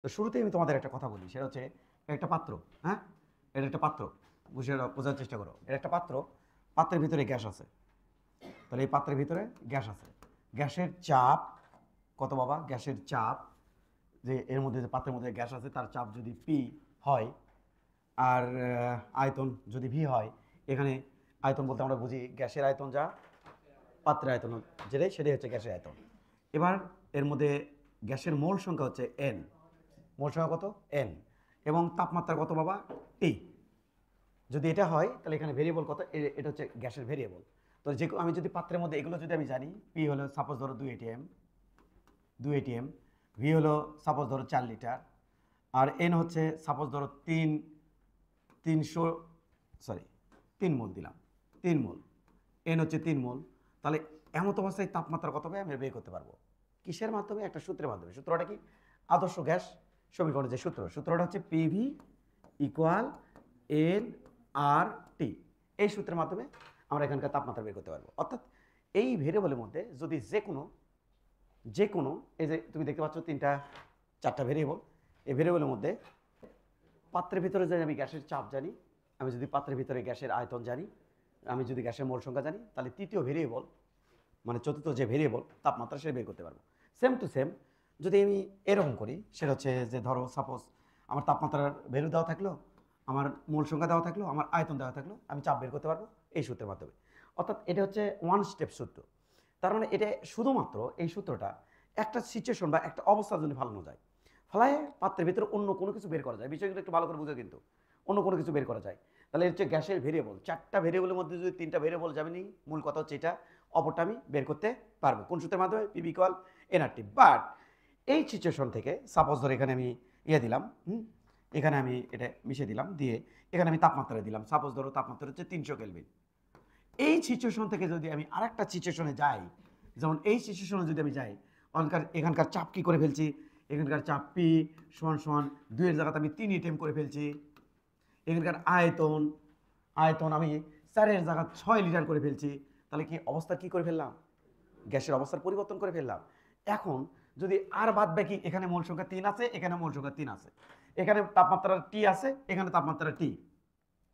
তো শুরুতেই আমি তোমাদের একটা কথা বলি, সেটা হচ্ছে এটা একটা পাত্র। হ্যাঁ, এটা একটা পাত্র। বোঝার চেষ্টা করো। এটা একটা পাত্র, পাত্রের ভিতরে গ্যাস আছে। তাহলে এই পাত্রের ভিতরে গ্যাস আছে। গ্যাসের চাপ কত বাবা? গ্যাসের চাপ, যে এর মধ্যে যে পাত্রের মধ্যে গ্যাস আছে তার চাপ যদি পি হয়, আর আয়তন যদি ভি হয়, এখানে আয়তন বলতে আমরা বুঝি গ্যাসের আয়তন যা পাত্রের আয়তন যেটাই, সেটাই হচ্ছে গ্যাসের আয়তন। এবার এর মধ্যে গ্যাসের মোল সংখ্যা হচ্ছে এন। মোল সংখ্যা কত? এন। এবং তাপমাত্রা কত বাবা? টি। যদি এটা হয় তাহলে এখানে ভেরিয়েবল কত? এটা হচ্ছে গ্যাসের ভেরিয়েবল। তো যে আমি যদি পাত্রের মধ্যে এগুলো যদি আমি জানি, পি হলো সাপোজ ধরো 2 ATM, 2 ATM, ভি হলো সাপোজ ধরো 4 লিটার, আর এন হচ্ছে সাপোজ ধরো 300, সরি 3 মোল দিলাম, 3 মোল। এন হচ্ছে 3 মোল। তাহলে এমত অবস্থায় তাপমাত্রা কত হবে আমি বের করতে পারবো। কিসের মাধ্যমে? একটা সূত্রের মাধ্যমে। সূত্রটা কি? আদর্শ গ্যাস সমীকরণের যে সূত্রটা হচ্ছে পিভি ইকুয়াল এন আর টি। এই সূত্রের মাধ্যমে আমরা এখানকার তাপমাত্রা বের করতে পারবো। অর্থাৎ এই ভেরিয়েবলের মধ্যে যদি যে কোনো এই যে তুমি দেখতে পাচ্ছ 4টা ভেরিয়েবল, এই ভেরিয়েবলের মধ্যে পাত্রের ভিতরে যদি আমি গ্যাসের চাপ জানি, আমি যদি পাত্রের ভিতরে গ্যাসের আয়তন জানি, আমি যদি গ্যাসের মোল সংখ্যা জানি, তাহলে তৃতীয় ভেরিয়েবল মানে চতুর্থ যে ভেরিয়েবল তাপমাত্রা সে বের করতে পারবো। সেম টু সেম যদি আমি এরকম করি, সেটা হচ্ছে যে ধরো সাপোজ আমার তাপমাত্রার ভ্যালু দেওয়া থাকলো, আমার মোল সংখ্যা দেওয়া থাকলো, আমার আয়তন দেওয়া থাকলো, আমি চাপ বের করতে পারবো এই সূত্রের মাধ্যমে। অর্থাৎ এটা হচ্ছে ওয়ান স্টেপ সূত্র। তার মানে এটা শুধুমাত্র এই সূত্রটা একটা সিচুয়েশন বা একটা অবস্থার জন্য ফালানো যায়। ফলায় পাত্রের ভিতরে অন্য কোনো কিছু বের করা যায়। বিষয়গুলো একটু ভালো করে বুঝো কিন্তু। অন্য কোনো কিছু বের করা যায়। তাহলে হচ্ছে গ্যাসের ভেরিয়েবল, 4টা ভেরিয়েবলের মধ্যে যদি 3টা ভেরিয়েবল যাবে নি, মূল কথা হচ্ছে এটা, অপরটা আমি বের করতে পারবো কোন সূত্রের মাধ্যমে? PV equal nRT. বাট এই সিচুয়েশন থেকে সাপোজ ধরে এখানে আমি দিলাম, এখানে আমি এটা মিশিয়ে দিলাম, দিয়ে এখানে আমি তাপমাত্রা দিলাম, সাপোজ ধরো তাপমাত্রা হচ্ছে 300 কেলভিন। এই সিচুয়েশন থেকে যদি আমি আরেকটা সিচুয়েশনে যাই, যেমন এই সিচুয়েশনে যদি আমি যাই, এখানকার চাপ কি করে ফেলছি? এখানকার চাপ পি সমান সমান 2-এর জায়গাতে আমি 3 ATM করে ফেলছি। এখানকার আয়তন আমি 4-এর জায়গা 6 লিটার করে ফেলছি। তাহলে কি অবস্থা কি করে ফেললাম? গ্যাসের অবস্থার পরিবর্তন করে ফেললাম। এখন যদি আর বাদ বাকি এখানে মোল সংখ্যা 3 আছে, এখানে মোল সংখ্যা 3 আছে, এখানে তাপমাত্রা টি আছে, এখানে তাপমাত্রা টি,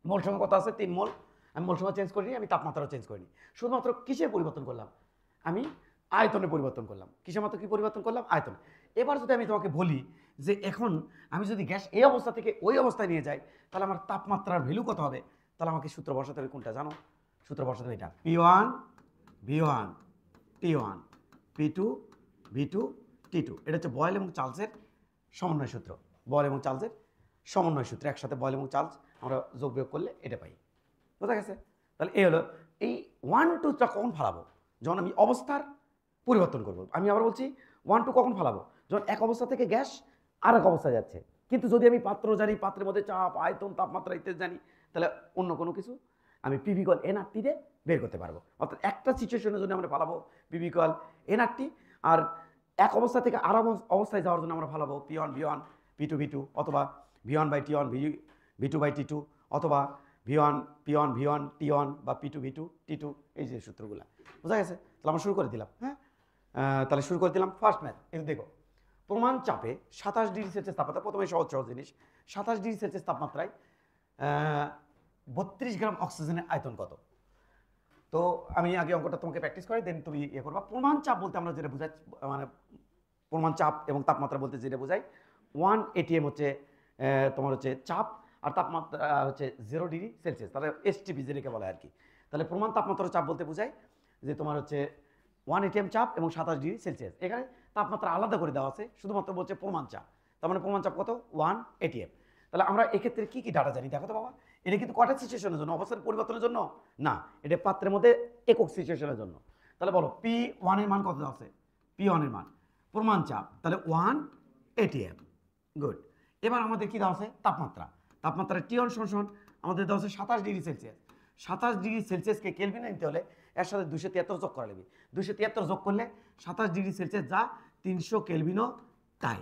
মোল সংখ্যা কত আছে? 3 মোল। আমি মোল সংখ্যা চেঞ্জ করিনি, আমি তাপমাত্রাও চেঞ্জ করিনি। শুধুমাত্র কিসের পরিবর্তন করলাম? আমি আয়তনে পরিবর্তন করলাম। কিসের মাত্র কি পরিবর্তন করলাম? আয়তন। এবার যদি আমি তোমাকে বলি যে এখন আমি যদি গ্যাস এই অবস্থা থেকে ওই অবস্থায় নিয়ে যাই, তাহলে আমার তাপমাত্রার ভ্যালু কত হবে? তাহলে আমাকে সূত্র বসাতে হবে কোনটা জানো? সূত্র বসাতে হবে এটা, P1 V1 T1 P2 V2 T2। এটা হচ্ছে বয়েল এবং চার্লসের সমন্বয় সূত্র। বয়েল এবং চার্লসের সমন্বয় সূত্র, একসাথে বয়েল এবং চার্লস আমরা যোগ বিয়োগ করলে এটা পাই। বোঝা গেছে? তাহলে এই হলো এই 1-2টা কখন ফালাবো? যখন আমি অবস্থার পরিবর্তন করব। আমি আবার বলছি 1-2 কখন ফালাবো? যখন এক অবস্থা থেকে গ্যাস আর এক অবস্থায় যাচ্ছে। কিন্তু যদি আমি পাত্র জানি, পাত্রের মধ্যে চাপ, আয়তন, তাপমাত্রা ইত্যাদি জানি, তাহলে অন্য কোনো কিছু আমি পিভি ইকুয়াল এনআরটি দিয়ে বের করতে পারবো। অর্থাৎ একটা সিচুয়েশনের জন্য আমরা ফালাবো পিভি ইকুয়াল এনআরটি, আর এক অবস্থা থেকে আর অবস্থায় যাওয়ার জন্য আমরা ফালাবো P1 V1 P2 V2, অথবা V1 by T1 V2 by T2, অথবা V1 P1 V1 T1 বা P2 V2 T2। এই যে সূত্রগুলো বোঝা গেছে? তাহলে আমরা শুরু করে দিলাম। হ্যাঁ, তাহলে শুরু করে দিলাম ফার্স্ট ম্যাথ। এই দেখো, প্রমাণ চাপে 27°C তাপমাত্রা, প্রথমে সহজ সহজ জিনিস। 27°C তাপমাত্রায় 32 গ্রাম অক্সিজেনের আয়তন কত? তো আমি আগে অঙ্কটা তোমাকে প্র্যাকটিস করাই, দেন তুমি ইয়ে করবা। প্রমাণ চাপ বলতে আমরা যেটা বোঝাই, মানে প্রমাণ চাপ এবং তাপমাত্রা বলতে যেটা বোঝাই, 1 ATM হচ্ছে তোমার হচ্ছে চাপ, আর তাপমাত্রা হচ্ছে 0°C, তাহলে এসটিপি যেটাকে বলা হয় আর কি। তাহলে প্রমাণ তাপমাত্রা চাপ বলতে বোঝায় যে তোমার হচ্ছে 1 ATM চাপ এবং 27°C। এখানে তাপমাত্রা আলাদা করে দেওয়া আছে, শুধুমাত্র বলছে প্রমাণ চাপ। তার মানে প্রমাণ চাপ কত? 1 ATM। তাহলে আমরা এক্ষেত্রে কি কি ডাটা জানি দেখো তো বাবা। এটা কিন্তু কটা সিচুয়েশনের জন্য? অবস্থার পরিবর্তনের জন্য না, এটা পাত্রের মধ্যে একক সিচুয়েশনের জন্য। তাহলে বলো P1 এর মান কত দেওয়া আছে? P1 এর মান প্রমাণ চাপ, তাহলে 1 ATM। গুড। এবার আমাদের কি দেওয়া আছে? তাপমাত্রা। তাপমাত্রা T1 সমান আমাদের দেওয়া আছে 27°C। 27°C কেলভিনে নিতে হলে এর সাথে 273 যোগ করা লাগবে। 273 যোগ করলে 27°C যা 300 কেলভিনও তাই।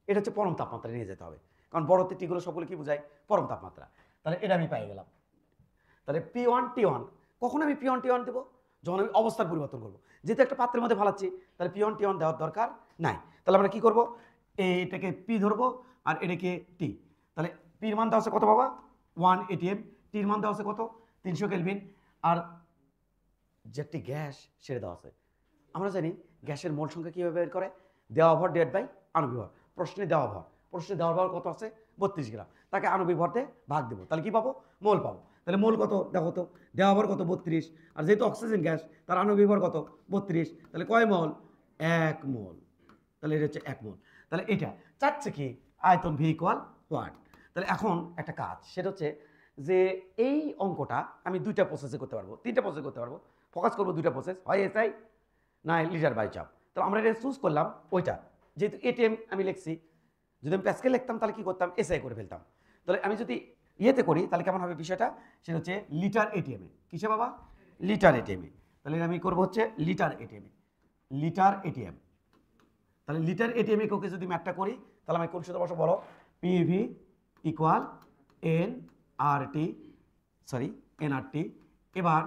এটা হচ্ছে পরম তাপমাত্রা নিয়ে যেতে হবে, কারণ বড় টিগুলো সবগুলো কি বোঝায়? পরম তাপমাত্রা। তাহলে এটা আমি পাই গেলাম। তাহলে P1 T1 কখন আমি P1 T1 দেবো? যখন আমি অবস্থার পরিবর্তন করবো। যেহেতু একটা পাত্রের মধ্যে ফালাচ্ছি, তাহলে P1 T1 দেওয়ার দরকার নাই। তাহলে আমরা কি করবো? এটাকে পি ধরবো আর এটাকে টি। তাহলে পির মান দেওয়া আছে কত বাবা 1 ATM, টির মান দেওয়া আছে কত 300 কেলভিন, আর যেটি গ্যাস সেটা দেওয়া আছে। আমরা জানি গ্যাসের মোল সংখ্যা কীভাবে বের করে, দেওয়া ভর ডিভাইড বাই আণবিক ভর। প্রশ্নে দেওয়া ভর কত আছে 32 গ্রাম, তাকে আণবিক ভর দিয়ে ভাগ দেবো, তাহলে কি পাবো মোল পাবো। তাহলে মোল কত দেখো তো, দেওয়া ভর কত 32, আর যেহেতু অক্সিজেন গ্যাস তার আণবিক ভর কত 32, তাহলে কয় মোল 1 মোল। তাহলে এটা হচ্ছে 1 মোল। তাহলে এটা চাচ্ছে কি আয়তন ভি ইকুয়াল হোয়াট। তাহলে এখন একটা কাজ, সেটা হচ্ছে যে এই অঙ্কটা আমি দুইটা প্রসেসে করতে পারবো, তিনটা প্রসেসে করতে পারবো, ফোকাস করবো দুইটা প্রসেস, হয় এসআই না লিটার বাই চাপ। তাহলে আমরা এটা চুজ করলাম ওইটা, যেহেতু এটিএম আমি লিখছি, যদি আমি প্যাসকেল লিখতাম তাহলে কি করতাম এসআই করে ফেলতাম। তাহলে আমি যদি ইয়েতে করি তাহলে কেমন হবে বিষয়টা, সেটা হচ্ছে লিটার এটিএমে। কিসে বাবা লিটার এটিএমে। তাহলে আমি করবো হচ্ছে লিটার এটিএমে, লিটার এটিএম। তাহলে লিটার এটিএম এককে যদি ম্যাথটা করি তাহলে আমি কোন সূত্র বসাবো বলো, পিভি ইকুয়াল এনআরটি। এবার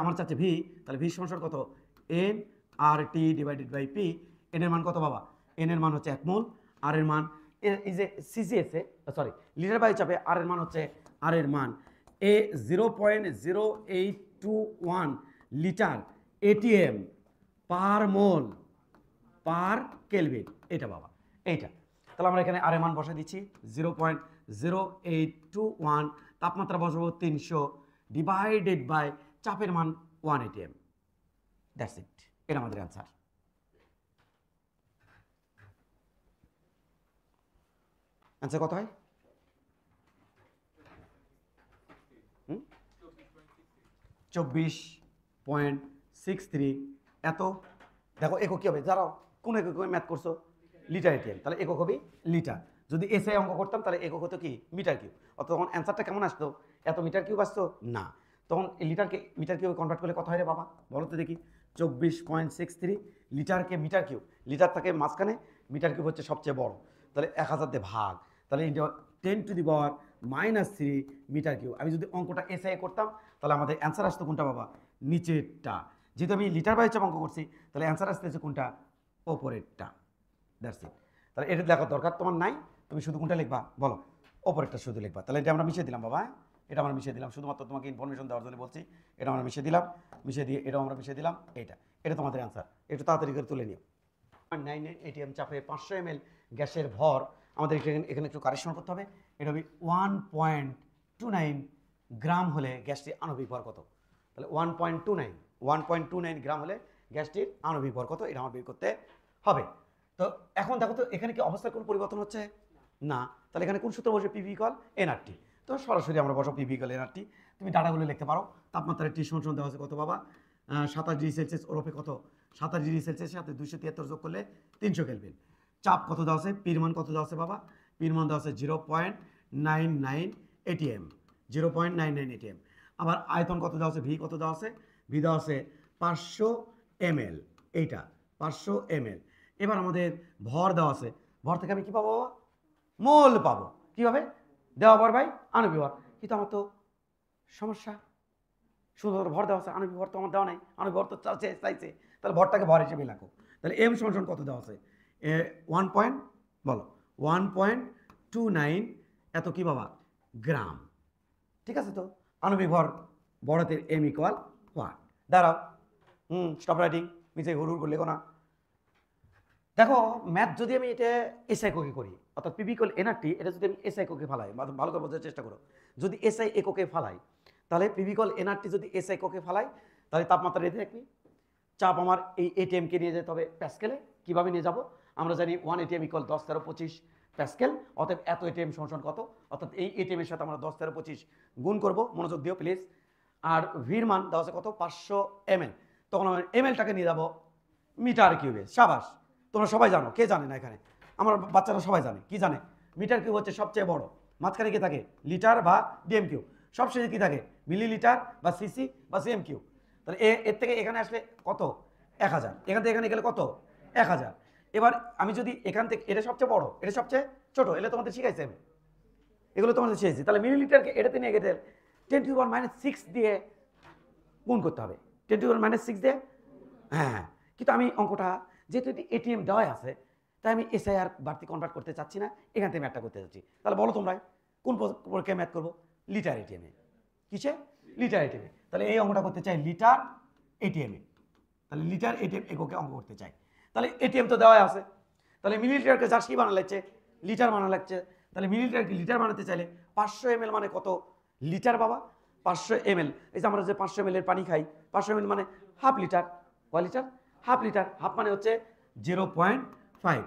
আমার চাচ্ছে ভি, তাহলে ভি সমান কত N R T divided by P. N এর মান কত বাবা, এন এর মান হচ্ছে 1 মোল, আর এর মান এই যে সিজিএসে লিটার বাই চাপে আর এর মান হচ্ছে, আর এর মান 0.0821 litre atm per mole per kelvin. এটা বাবা এইটা। তাহলে আমরা এখানে আর এর মান বসাই দিচ্ছি 0.0821, তাপমাত্রা বসাবো 300 ডিভাইডেড বাই চাপের মান 1 ATM। দ্যাটস ইট, এটা আমাদের অ্যান্সার। অ্যান্সার কত হয় 24.63। এত দেখো একক কি হবে, যারাও কোন একক ম্যাথ করছো লিটার এটিএম, তাহলে একক হবে লিটার। যদি এসআই অঙ্ক করতাম তাহলে একক হতো কি মিটার কিউব। অর্থাৎ তখন অ্যান্সারটা কেমন আসতো, এত মিটার কিউব আসতো না, তখন লিটারকে মিটার কিউবে কনভার্ট করলে কত হয় রে বাবা বলো তো দেখি। 24.63 লিটারকে মিটার কিউব, লিটার থাকে মাঝখানে, মিটার কিউব হচ্ছে সবচেয়ে বড়, তাহলে 1000 দিয়ে ভাগ, তাহলে 10⁻³ মিটার কিউব। আমি যদি অঙ্কটা এসআই করতাম তাহলে আমাদের অ্যান্সার আসতো কোনটা বাবা নিচেরটা। যেহেতু আমি লিটার বাই চাপ অঙ্ক করছি তাহলে অ্যান্সার আসতেছে কোনটা ওপরেরটা। That's it. তাহলে এটা দেখার দরকার তোমার নাই, তুমি শুধু কোনটা লিখবা বলো, ওপরেরটা শুধু লিখবা। তাহলে এটা আমরা মিশিয়ে দিলাম বাবা, এটা আমরা মিশিয়ে দিলাম, শুধুমাত্র তোমাকে ইনফরমেশন দেওয়ার জন্য বলছি। এটা আমরা মিশিয়ে দিলাম, মিশিয়ে দিয়ে এটাও আমরা মিশিয়ে দিলাম। এটা তোমাদের অ্যান্সার, একটু তাড়াতাড়ি করে তুলে নিও। 0.99 ATM চাপে 500 ml গ্যাসের ভর, আমাদের এখানে একটু কারেকশন করতে হবে। এটা হবে 1.29 গ্রাম হলে গ্যাসটির আণবিক ভর কত। তাহলে 1.29 গ্রাম হলে গ্যাসটির আণবিক ভর কত, এটা আমার বের করতে হবে। তো এখন দেখো তো এখানে কি অবস্থার কোনো পরিবর্তন হচ্ছে না, তাহলে এখানে কোন সূত্র বসে পিভি ইকুয়াল এনআরটি। তো সরাসরি আমরা বসো পিভি ইকুয়াল এনআরটি। তুমি ডাটাগুলো লিখতে পারো। তাপমাত্রা টি সমান দেওয়া আছে কত বাবা 27 ডিগ্রি সেলসিয়াস, ওরফে কত 27 ডিগ্রি সেলসিয়াসের সাথে 273 যোগ করলে 300 কেলভিন। চাপ কত দেওয়া আছে, পির মান কত দেওয়া আছে বাবা, পির মান দেওয়া আছে 0.99 ATM, 0.99 ATM। আবার আয়তন কত দেওয়া আছে, ভি কত দেওয়া আছে, ভি দেওয়া আছে 500 ml, এইটা 500 ml। এবার আমাদের ভর দেওয়া আছে, ভর থেকে আমি কি পাবো বাবা মোল পাবো। কীভাবে, দেওয়া ভর বাই আণবিক ভর। কিন্তু আমার তো সমস্যা, শুধুমাত্র ভর দেওয়া আছে, আণবিক ভর তো আমার দেওয়া নাই, আণবিক ভর তো চাইছে, তাহলে ভরটাকে ভর হিসেবে লেখো। তাহলে এম সমান কত দেওয়া আছে 1.29 এত কি বাবা গ্রাম। ঠিক আছে, তো আণবিক ভর বড়তের এম ইকুয়াল হোয়াট। দাঁড়াও স্টপ রাইটিং, নিচে হুড় করে লেখো না। দেখো ম্যাথ যদি আমি এটা এসআই এককে করি, অর্থাৎ পিভি ইকুয়াল এনআরটি, এটা যদি আমি এসআই এককে ফালাই, ভালো করে বোঝার চেষ্টা করো। যদি এসআই এককে ফালাই তাহলে পিভি ইকুয়াল এনআরটি যদি এসআই এককে ফালাই তাহলে তাপমাত্রা রেখে থাকবি। চাপ আমার এই এটিএমকে নিয়ে যেতে হবে প্যাসকেলে। কীভাবে নিয়ে যাব, আমরা জানি 1 ATM ইকুয়াল 10 13 25 প্যাসকেল। অতএব এত এটিএম সমান কত, অর্থাৎ এই এটিএমের সাথে আমরা 10 13 25 গুণ করব, মনোযোগ দিও প্লিজ। আর ভির মান দেওয়া আছে কত 500 ml, তখন আমরা এমএলটাকে নিয়ে যাবো মিটার কিউবে। সাবাস, তোমরা সবাই জানো, কে জানে না এখানে, আমার বাচ্চারা সবাই জানে। কি জানে, মিটার কিউব হচ্ছে সবচেয়ে বড়, মাঝখানে কি থাকে লিটার বা ডিএম কিউ, সবশেষে কি থাকে মিলিলিটার বা সিসি বা সিএম কিউ। তাহলে এর থেকে এখানে আসলে কত 1000, এখান থেকে এখানে গেলে কত 1000। এবার আমি যদি এখান থেকে, এটা সবচেয়ে বড় এটা সবচেয়ে ছোট, এগুলো তোমাদের শিখাইছে আমি, এগুলো তোমাদের শিখেছি। তাহলে মিলিলিটারকে এটাতে নিয়ে গেলে 10⁻⁻6 দিয়ে গুণ করতে হবে, 10⁻⁻6 দিয়ে। হ্যাঁ, কিন্তু আমি অঙ্কটা যেহেতু এটিএম দেওয়া আছে, তা তাই আমি এসআই আর বাড়তি কনভার্ট করতে চাচ্ছি না, এখান থেকে ম্যাথটা করতে চাচ্ছি। তাহলে বলো তোমরা কোন প্রক্রিয়া ম্যাথ করবো? লিটার এটিএমে। কিসে? লিটার এটিএমে। তাহলে এই অঙ্কটা করতে চাই লিটার এটিএমে। তাহলে লিটার এটিএম এককে অঙ্ক করতে চাই। তাহলে এটিএম তো দেওয়া আছে, তাহলে মিলিলিটারকে জাস্ট কি বানানো লাগছে? লিটার বানানো লাগছে। তাহলে মিলিলিটারকে লিটার বানাতে চাইলে 500 ml মানে কত লিটার বাবা? 500 ml। এই যে আমরা যে 500 ml এর পানি খাই, 500 ml মানে হাফ লিটার। কয় লিটার? Half litre. হাফ মানে হচ্ছে 0.5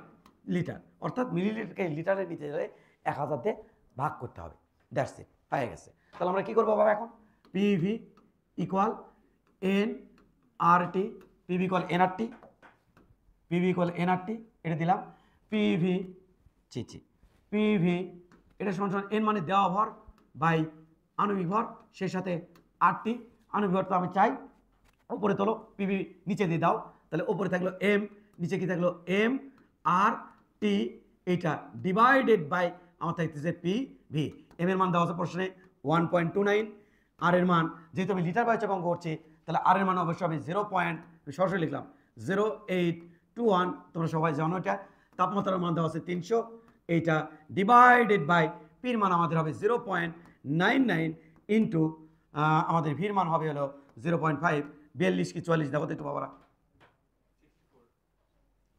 লিটার। অর্থাৎ মিলিলিটারকে লিটারে নিতে গেলে 1000 দিয়ে ভাগ করতে হবে। দ্যাটস ইট, হয়ে গেছে। তাহলে আমরা কি করবো বাবা এখন? PV equal N R T, PV equal NRT, PV equal NRT এটা দিলাম। পিভি পিভি এটা সমান সমান এন মানে দেওয়া ভর বাই আণবিক ভর, সেই সাথে আরটি আণবিক ভর তো আমি চাই। উপরে তোলো, পিভি নিচে দিয়ে দাও, তাহলে উপরে থাকলো এম, নিচে কি থাকলো এম আর টি, এইটা ডিভাইডেড বাই আমার থাকতেছে পি ভি। এম এর মান দেওয়া আছে প্রশ্নে 1.29, আর এর মান যেহেতু আমি লিটার বাই চাপ অঙ্ক করছি, তাহলে আর এর মান অবশ্যই আমি 0. লিখলাম 0821। তোমরা সবাই জানো এটা। তাপমাত্রার মান দেওয়া আছে 300, এইটা ডিভাইডেড বাই পির মান আমাদের হবে 0.99 ইন্টু আমাদের ভির মান হবে হলো 0.5। 42 কি 44 দেখো তো একটু বাবারা।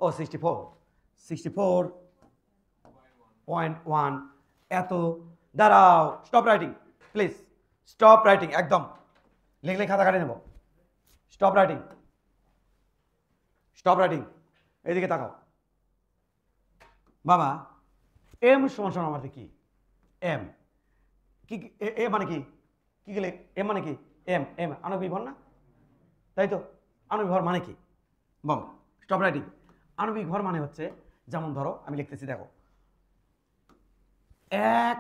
ও 64.1 এত। দাঁড়াও, stop writing please, stop writing একদম। লিখলে খাতা কাটে নেব। Stop writing, stop writing. এদিকে তাকাও বাবা। এম সমান সমান আমাদের কি? এম কি? এ মানে কি? কি গেলে এম মানে কি? এম এম আণবিক ভর না, তাই তো? আণবিক ভর মানে কি বলো? Stop writing. আণবিক ভর মানে হচ্ছে, যেমন ধরো আমি লিখতেছি, দেখো 1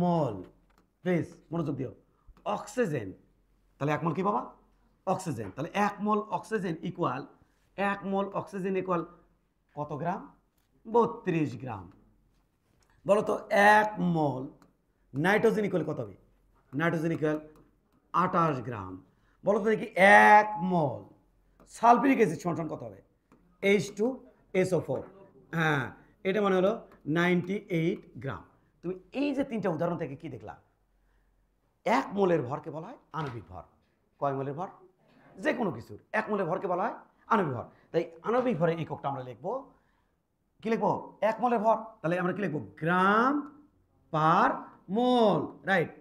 মোল, প্লিজ মনোযোগ দিও, অক্সিজেন। তাহলে 1 মোল কি বাবা? অক্সিজেন। তাহলে 1 মোল অক্সিজেন ইকুয়াল 1 মোল অক্সিজেন ইকুয়াল কত গ্রাম? 32 গ্রাম। বলো তো 1 মোল নাইট্রোজেন ইকুয়াল কত হবে? নাইট্রোজেন ইকুয়াল 28 গ্রাম। বলো তো দেখি 1 মোল সালফিউরিক অ্যাসিড সমান কত হবে? H2SO4। হ্যাঁ, এটা মানে হলো 98 গ্রাম। তুমি এই যে 3টা উদাহরণ থেকে কি দেখলা? 1 মোলের ভরকে বলা হয় আণবিক ভর। কয় মোলের ভর? যে কোনো কিছুর 1 মোলের ভরকে বলা হয় আণবিক ভর। তাই আণবিক ভরের এককটা আমরা লিখবো, কি লিখবো? 1 মোলের ভর। তাহলে আমরা কি লিখবো? গ্রাম পার মোল, রাইট?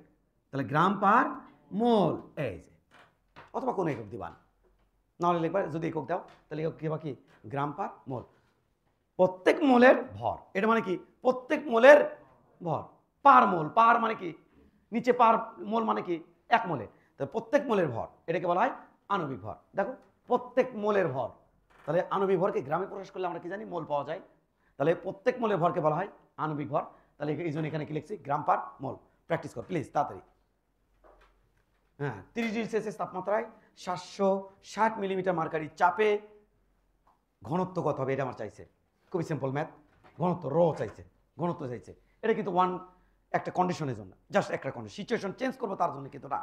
তাহলে গ্রাম পার মোল, এই যে। অথবা কোনো একক দিবা, নাহলে লিখবা, যদি একক দাও তাহলে একক দিবা কি? গ্রাম পার মোল। প্রত্যেক মোলের ভর, এটা মানে কি? প্রত্যেক মোলের ভর। পার মোল, পার মানে কি? নিচে পার মোল মানে কি? 1 মোলে। তাহলে প্রত্যেক মোলের ভর, এটাকে বলা হয় আণবিক ভর। দেখো প্রত্যেক মোলের ভর, তাহলে আণবিক ভরকে গ্রামে প্রকাশ করলে আমরা কি জানি? মোল পাওয়া যায়। তাহলে প্রত্যেক মোলের ভরকে বলা হয় আণবিক ভর। তাহলে এই জন্য এখানে কি লিখছি? গ্রাম পার মোল। প্র্যাকটিস কর প্লিজ তাড়াতাড়ি। হ্যাঁ, 30 ডিগ্রি সেলসিয়াস তাপমাত্রায় 760 মিলিমিটার মার্কারি চাপে ঘনত্ব কত হবে? এটা আমার চাইছে। খুবই সিম্পল ম্যাথ। ঘনত্ব রো চাইছে, ঘনত্ব চাইছে। এটা কিন্তু একটা কন্ডিশনের জন্য, জাস্ট একটা কন্ডিশন। সিচুয়েশন চেঞ্জ করবো তার জন্য কিন্তু না,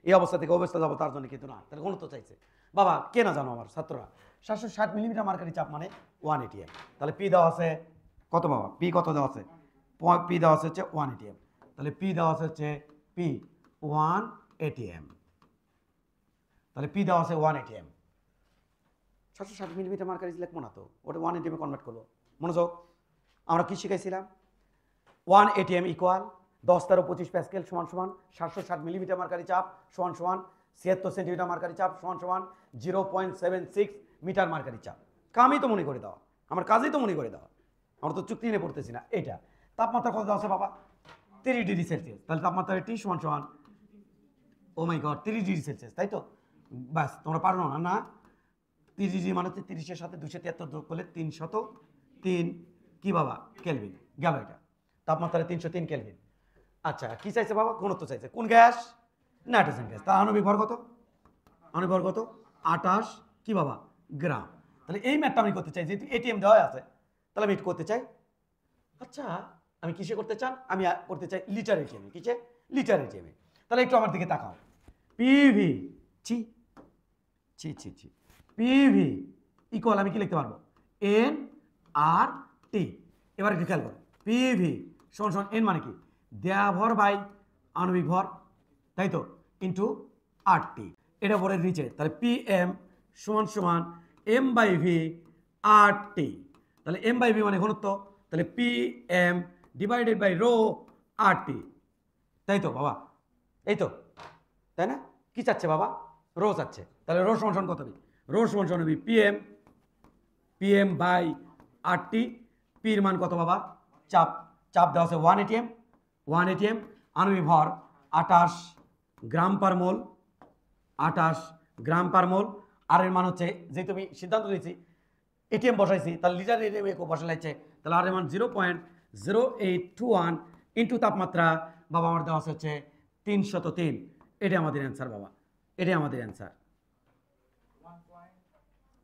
এই অবস্থা থেকে অবস্থা যাবো তার জন্য কিন্তু না। তাহলে ঘনত্ব চাইছে বাবা। কে না জানো আমার ছাত্ররা? 760 মিলিমিটার মার্কারি চাপ মানে 1 ATM। তাহলে পি দেওয়া আছে কত বাবা? পি কত দেওয়া আছে? পি দেওয়া আছে হচ্ছে 1 ATM। তাহলে পি দেওয়া আছে হচ্ছে পি 1 ATM। তাহলে পি দেওয়া আছে 1 ATM। 760 মিলিমিটার মার্কারি লিখবো না তো, ওটা 1 ATM কনভার্ট করবো। মনোযোগ, আমরা কি শিখাইছিলাম? 1 ATM ইকুয়াল 10^25 প্যাসকেল সমান সমান 760 মিলিমিটার মার্কারি চাপ সমান সমান 76 সেন্টিমিটার মার্কারি চাপ সমান সমান 0.76 মিটার মার্কারি চাপ। কামই তো মনে করে দেওয়া, আমার কাজই তো মনে করে দেওয়া, আমরা তো চুক্তি নিয়ে পড়তেছি না। এটা তাপমাত্রা কত দেওয়া আছে বাবা? 30 ডিগ্রি সেলসিয়াস। তাহলে তাপমাত্রা টি সমান সমান, ও মাই গড, 30 ডিগ্রি সেলসিয়াস, তাই তো? ব্যাস, তোমরা পারো না? না, 30 ডিগ্রি মানে হচ্ছে 30-এর সাথে 273 যোগ করলে 303 কি বাবা? কেলভিন। গেল এটা। তাপমাত্রা 303 কেলভিন। আচ্ছা, কি চাইছে বাবা? ঘনত্ব চাইছে। কোন গ্যাস? Nitrogen gas. তার আণবিক ভর কত? আণবিক ভর কত? 28 কি বাবা? গ্রাম। তাহলে এই ম্যাথটা আমি করতে চাই, যেহেতু এটিএম দেওয়া আছে, তাহলে আমি করতে চাই। আচ্ছা, আমি কিসে করতে চান? আমি করতে চাই লিটার এটিএম। কিসে? Litre ATM. তাহলে একটু আমার দিকে তাকাও। পিভি ছি ছি ছি ছি পিভি ইকুয়াল আমি কি লিখতে পারবো? এন আর টি। এবার একটু খেয়াল করো, পিভি সমান সমান এন মানে কি, দেয়া ভর বাই আণবিক ভর, তাই তো, ইন্টু আর টি। এটা ভরের নিচে, তাহলে পি এম সমান সমান M by V R T. তাহলে এম বাই ভি মানে ঘনত্ব, তাহলে P M divided by rho R T, তাই তো বাবা, এই তো, তাই না? কি চাচ্ছে বাবা? রো চাচ্ছে। তাহলে রো সমান সমান কত হবে? রো সমান সমান হবে পিএম বাই আর টি। পির মান কত বাবা? চাপ, চাপ দেওয়া আছে 1 এটিএম, আণবিক ভর 28 গ্রাম পার মোল, 28 গ্রাম পার মোল। আর এর মান হচ্ছে, যেহেতু আমি সিদ্ধান্ত নিয়েছি এটিএম বসাইছি, তাহলে লিটার এটিএম বসা লাগছে, তাহলে আর এর মান 0.0821 ইন্টু তাপমাত্রা বাবা আমার দেওয়া হচ্ছে 303। এটা আমাদের অ্যান্সার বাবা, এটাই আমাদের answer.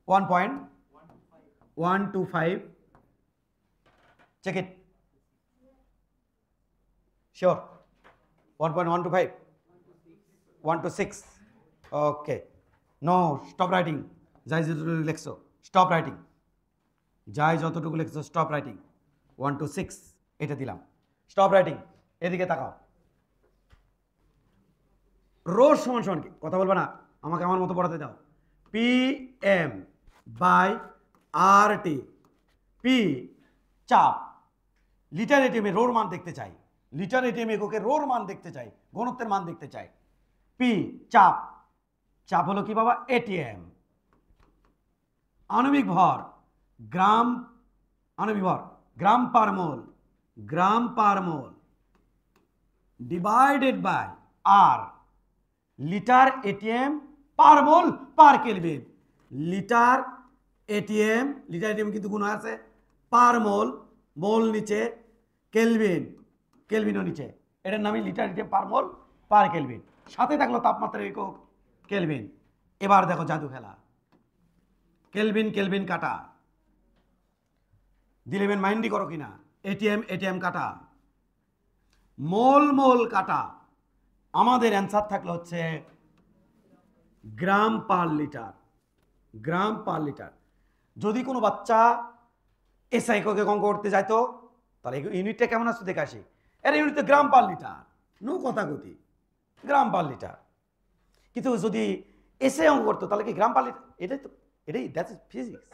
1.125, check it, sure, 1.125, 126, okay, no, stop writing, যাই যতটুকু লিখছো স্টপ রাইটিং, যাই যতটুকু লিখছো স্টপ রাইটিং, 126 এটা দিলাম, স্টপ রাইটিং। এদিকে তাকাও, রো সমান সমান কি, কথা বলবে না, আমাকে আমার মতো পড়াতে দাও। P M by R T, P চাপ, লিটার এটিএমে রোর মান দেখতে চাই, লিটার এটিএম এককে রোর মান দেখতে চাই, ঘনত্বের মান দেখতে চাই। পি চাপ, চাপ হলো কি বাবা? এটিএম। আণবিক ভর গ্রাম, আণবিক ভর gram per mole, gram per mole divided by R, litre atm per mole per kelvin, litre atm, litre atm কিন্তু গুণ আছে, পার মোল, মোল নিচে, কেলভিন, কেলভিনও নিচে, এটার নামই litre atm per mole per kelvin, সাথে থাকলো তাপমাত্রা একক কেলভিন। এবার দেখো জাদু খেলা, কেলভিন কেলভিন কাটা, দিলেবেন মাইন্ডি করো কিনা, এটিএম এটিএম কাটা, মোল মোল কাটা, আমাদের অ্যান্সার থাকলো হচ্ছে গ্রাম পার লিটার, গ্রাম পার লিটার। যদি কোনো বাচ্চা এসআই এককে অঙ্ক করতে যাইতো, তাহলে ইউনিটটা কেমন আসতো দেখে আসি, এর ইউনিট তো গ্রাম পার লিটার, নো কথা গতি, গ্রাম পার লিটার। কিন্তু যদি এসআই অঙ্ক করতো তাহলে কি গ্রাম পার লিটার, এটাই তো, এটাই দ্যাটস ফিজিক্স,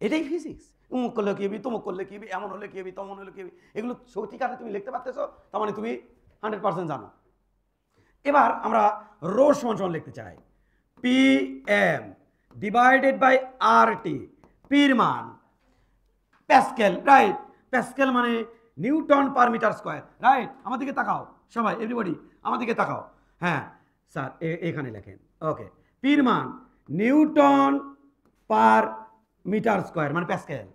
এটাই ফিজিক্স। উমুক করলে কি হবি, তমুক করলে কি হবি, এমন হলে কি হবি, তমন হলে কি হবি, এগুলো সঠিক আছে তুমি লিখতে পারতেছো, তার মানে তুমি 100% জানো। এবার আমরা রো সমান সমান লিখতে চাই, P M divided by R T, পির মান প্যাসকেল, রাইট, প্যাসকেল মানে newton per metre square, right. আমার দিকে তাকাও সবাই, এভরিবডি আমার দিকে তাকাও, হ্যাঁ স্যার এখানে লেখেন, ওকে। পির মান নিউটন পার মিটার স্কোয়ার মানে প্যাসকেল,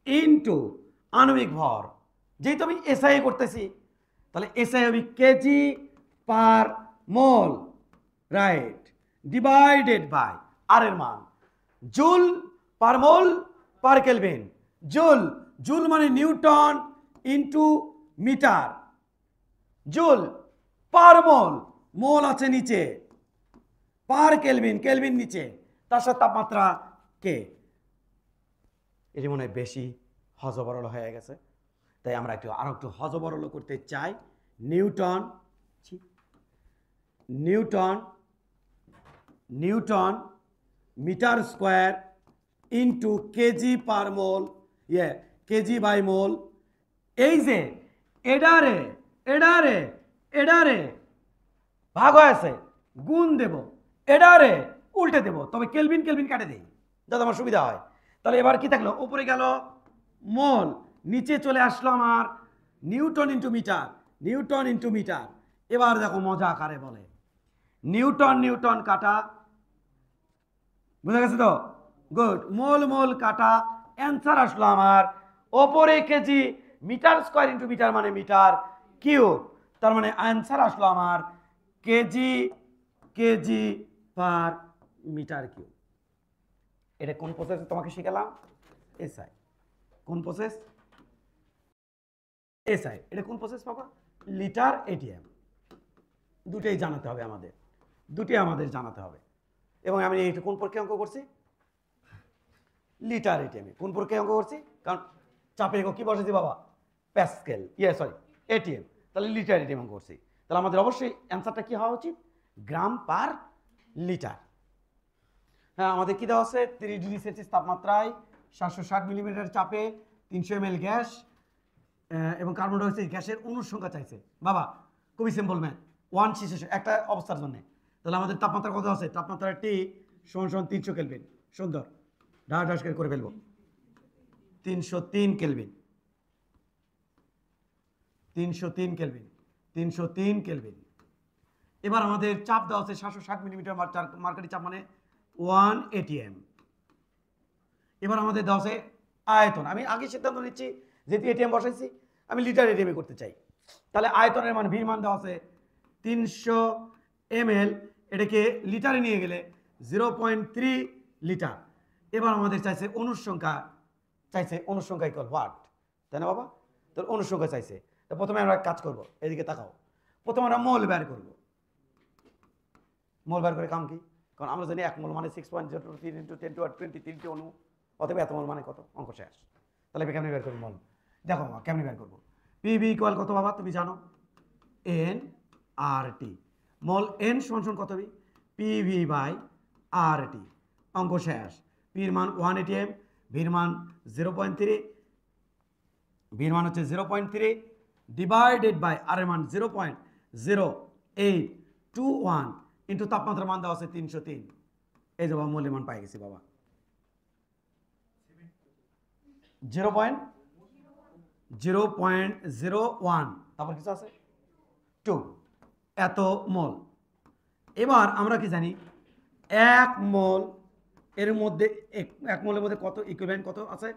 ইনটু আণবিক ভর, যেহেতু আমি এসআই করতেছি তাহলে এসআই হবে KG per mole, right, divided by R এর মান joule per mole per kelvin, joule, joule মানে newton into metre, joule per mole, mole আছে নিচে, পার কেলভিন, কেলভিন নিচে, তার সাথে তাপমাত্রা কে। এটি মনে হয় বেশি হজবরল হয়ে গেছে, তাই আমরা আরো একটু হজবরল করতে চাই। Newton, newton, newton metre square into K G per mole, K G by mole. এই যে এডারে এডারে এডারে ভাগ হয়ে আছে, গুণ দেব, এডারে উল্টে দেব, তবে কেলভিন কেলভিন কাটে দেই যাতে আমার সুবিধা হয়। তাহলে এবার কি থাকলো, উপরে গেল মোল, নিচে চলে আসলো আমার newton into metre, newton into metre. এবার দেখো মজা আকারে বলে, নিউটন নিউটন কাটা, বুঝা গেছে তো, গুড, মোল মোল কাটা, অ্যান্সার আসলো আমার ওপরে K G, metre square into metre মানে মিটার কিউব, তার মানে অ্যান্সার আসলো আমার K G, K G per metre cube. এটা কোন প্রসেস তোমাকে শিখালাম? এসআই। কোন প্রসেস? এসআই। এটা কোন প্রসেস বাবা? Litre A T M. দুটোই জানাতে হবে আমাদের, দুটোই আমাদের জানাতে হবে। এবং আমি এইটা কোন পরীক্ষায় অঙ্ক করছি? লিটার এটিএমে। কোন পরীক্ষায় অঙ্ক করছি? কারণ চাপের একক কি বসেছি বাবা? Pascal, sorry ATM. তাহলে লিটার এটিএম করছি। তাহলে আমাদের অবশ্যই অ্যান্সারটা কি হওয়া উচিত? গ্রাম পার লিটার। হ্যাঁ, আমাদের কি দেওয়া আছে? 30 ডিগ্রি সেলসিয়াস তাপমাত্রায় 760 মিলিমিটার চাপে 300 ml গ্যাস এবং কার্বন ডাইঅক্সাইড গ্যাসের অণুর সংখ্যা চাইছে। বাবা খুবই সিম্পল ম্যাথ, 1 সিচুয়েশন একটা অবস্থার জন্য। তাহলে আমাদের তাপমাত্রা কত আছে? তাপমাত্রা T = 300 কেলভিন। সুন্দর, ডাস করে ফেলবো। 303 কেলভিন, 303 কেলভিন, 303 কেলভিন। এবার আমাদের চাপ দেওয়া আছে 760 মিলিমিটার মার্কারি চাপ, মানে 1 atm। এবার আমাদের দেওয়া আছে আয়তন। আমি আগে সিদ্ধান্ত নিচ্ছি যেহেতু এটিএম বসাইছি আমি লিটার এটিএম করতে চাই। তাহলে আয়তনের মান, ভির মান দেওয়া আছে 300 ml, এটাকে লিটারে নিয়ে গেলে 0.3 লিটার। এবার আমাদের চাইছে অণুর সংখ্যা, ইকুয়াল হোয়াট, তাই না বাবা? তো অণুর সংখ্যা চাইছে। তো প্রথমে আমরা কাজ করব, এদিকে তাকাও। প্রথমে আমরা মোল বের করব। মোল বের করে কাম কি? কারণ আমরা জানি 1 মোল মানে 6.023 × 10⁻23 অণু, অতএব এত মোল মানে কত? অঙ্ক শেষ। তাহলে কেমনি বের করবো মোল? দেখো কেমনি বের করবো। পিভি ইকুয়াল কত বাবা? তুমি জানো, NRT। মোল N = কত? P V by RT। অঙ্ক শেষ। পির মান 1 atm, ভির মান 0.3, ভির মান হচ্ছে 0.3 ডিভাইডেড বাই আর এর মান 0.0821 ইন্টু তাপমাত্রার মান দেওয়া আছে 303। এই যে বাবা মূল্যের মান পাই গেছি বাবা, 0.01, তারপর কিছু আছে 2, এত মোল। এবার আমরা কি জানি, 1 মোল এর মধ্যে 1 মোলের মধ্যে কত ইকুইভ্যালেন্ট কত আছে?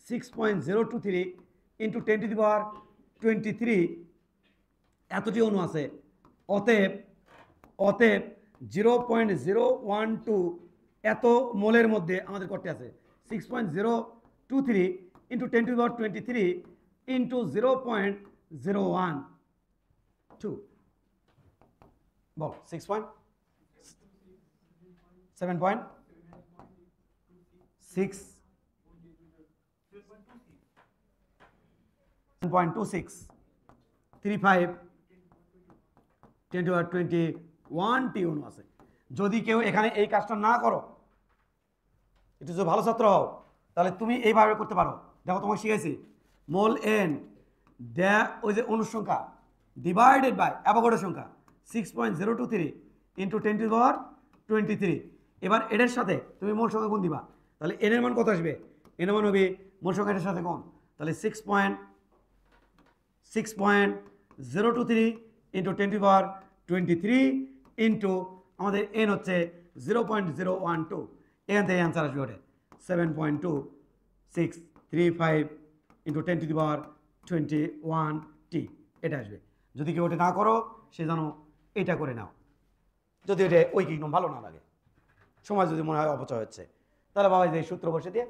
6.023 ইন্টু 10⁻23 এতটি অণু আছে। অতএব 0.012 এত মোলের মধ্যে আমাদের করতে আছে 6.023 ইন্টু 10⁻23 ইন্টু 0.012 বল 7.6 7.26 35 10⁻21 অণু আছে। যদি কেউ এখানে এই কাজটা না করো, একটু যদি ভালো ছাত্র হও, তাহলে তুমি এইভাবে করতে পারো। দেখো তোমাকে শিখাইছি, মোল N ওই যে অণুর সংখ্যা ডিভাইডেড বাই অ্যাভোগাড্রো সংখ্যা 6.023 ইন্টু 10⁻23। এবার এটার সাথে তুমি মোল সংখ্যা গুণ দিবা, তাহলে N এর মান কত আসবে? N এর মান হবে মোল সংখ্যাটার সাথে গুণ, তাহলে 6.023 ইন্টু 10⁻23 ইন্টু আমাদের N হচ্ছে 0.012। এখান থেকে অ্যান্সার আসবে ওটা 7.2635 ইন্টু 10⁻21T, এটা আসবে। যদি কেউ ওটা না করো, সে জানো এটা করে নাও। যদি ওটা ঐকিক নিয়ম ভালো না লাগে, সময় যদি মনে হয় অপচয় হচ্ছে, তাহলে বাবা এই সূত্র বসে দিয়ে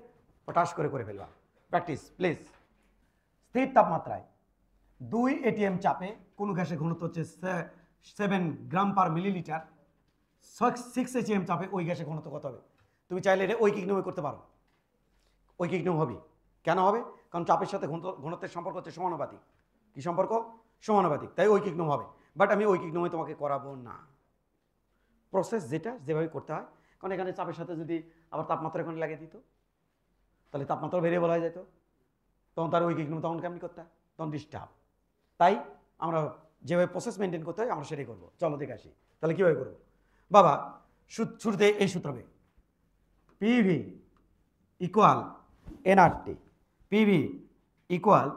পটাশ করে ফেলবা। Practice please. স্থির তাপমাত্রায় 2 atm চাপে কোন গ্যাসের ঘনত্ব হচ্ছে 7 গ্রাম পার মিলিলিটার। 6 atm চাপে ওই গ্যাসের ঘনত্ব কত হবে? তুমি চাইলে এটা ঐকিক নিয়মে করতে পারো। ঐকিক নিয়ম হবে। কেন হবে? কারণ চাপের সাথে ঘনত্বের সম্পর্ক হচ্ছে সমানুপাতিক। কি সম্পর্ক? সমানুপাতিক। তাই ঐকিক নিয়ম হবে। বাট আমি ঐকিক নিয়মে তোমাকে করাবো না। প্রসেস যেভাবে করতে হয়, কারণ এখানে চাপের সাথে যদি আবার তাপমাত্রা এখানে লাগিয়ে দিত, তাহলে তাপমাত্রা ভেরিয়েবল হয়ে যেত, তখন তার ঐকিক নিয়ম তখন কেমনি করতে হয়? তখন ডিস্টার্ব। তাই আমরা যেভাবে প্রসেস মেনটেন করতে হয় আমরা সেটাই করবো। চলো দেখে আসি তাহলে কীভাবে করবো। বাবা শুরুতে এই সূত্র হবে, PV equal NRT. PV equal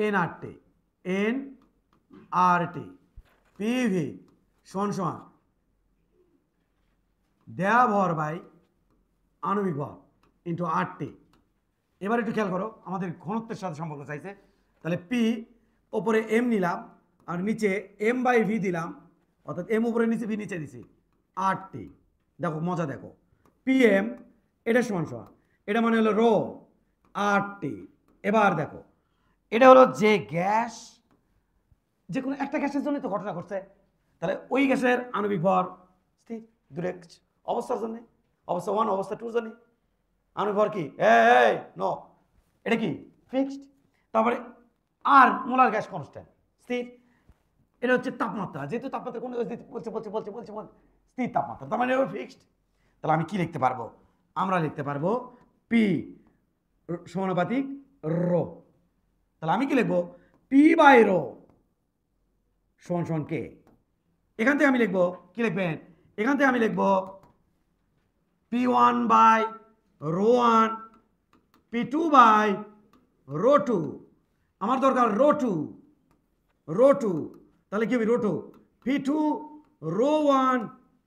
nRT, nRT. PV সমান দেয়া ভর বাই আণবিক ভর ইন্টু আরটি। এবার একটু খেয়াল করো, আমাদের ঘনত্বের সাথে সম্পর্ক চাইছে, তাহলে পি ওপরে এম নিলাম আর নিচে এম বাই ভি দিলাম, অর্থাৎ এম উপরে নিচে ভি নিচে দিছি, আরটি। দেখো মজা দেখো, পি এম এটা সমান এটা মানে হলো রো আরটি। এবার দেখো এটা হলো যে গ্যাস, যে কোনো একটা গ্যাসের জন্য তো ঘটনা ঘটছে, তাহলে ওই গ্যাসের আণবিক ভর স্থির দূরে অবস্থার জন্য, অবস্থা 1 অবস্থা 2 জন্য আণবিক ভর কি নো, এটা কি ফিক্সড। তারপরে আর মোলার গ্যাস কনস্ট্যান্ট স্থির। এটা হচ্ছে তাপমাত্রা, যেহেতু তাপমাত্রা কোনো বলছে স্থির তাপমাত্রা, তার মানে ফিক্সড। তাহলে আমি কি লিখতে পারবো? আমরা লিখতে পারবো পি সমানুপাতিক রো। তাহলে আমি কি লিখবো? পি বাই রো সমান সমান কে। এখান থেকে আমি লিখবো, কি লিখবেন? এখান থেকে আমি লিখবো P one by rho one, P two by rho two. আমার দরকার রো টু, তাহলে কি হবে? Rho two P two rho one,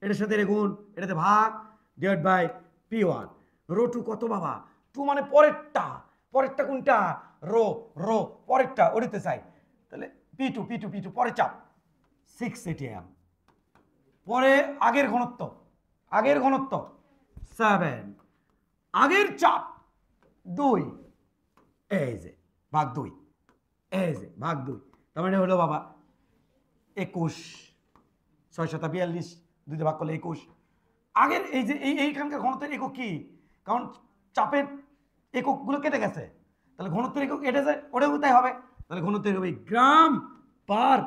এটার সাথে গুণ, এটাতে ভাগ, divide by P one. Rho two কত বাবা? টু মানে পরেরটা কোনটা? রো পরেরটা, ওড়িতে চাই। তাহলে পি টু পরে চাপ 6 atm, পরে আগের ঘনত্ব 7, আগের চাপ 2, এই যে ভাগ 2, এই যে ভাগ 2, তার মানে হলো বাবা 21, 6 7 42, 2 ভাগ করলে 21। আগের এই যে এইখানকার ঘনত্বের একক কি? কারণ চাপের এককগুলো কেটে গেছে, তাহলে ঘনত্বের একক কেটে যায়, ওটাও তাই হবে। তাহলে ঘনত্বের হবে গ্রাম পার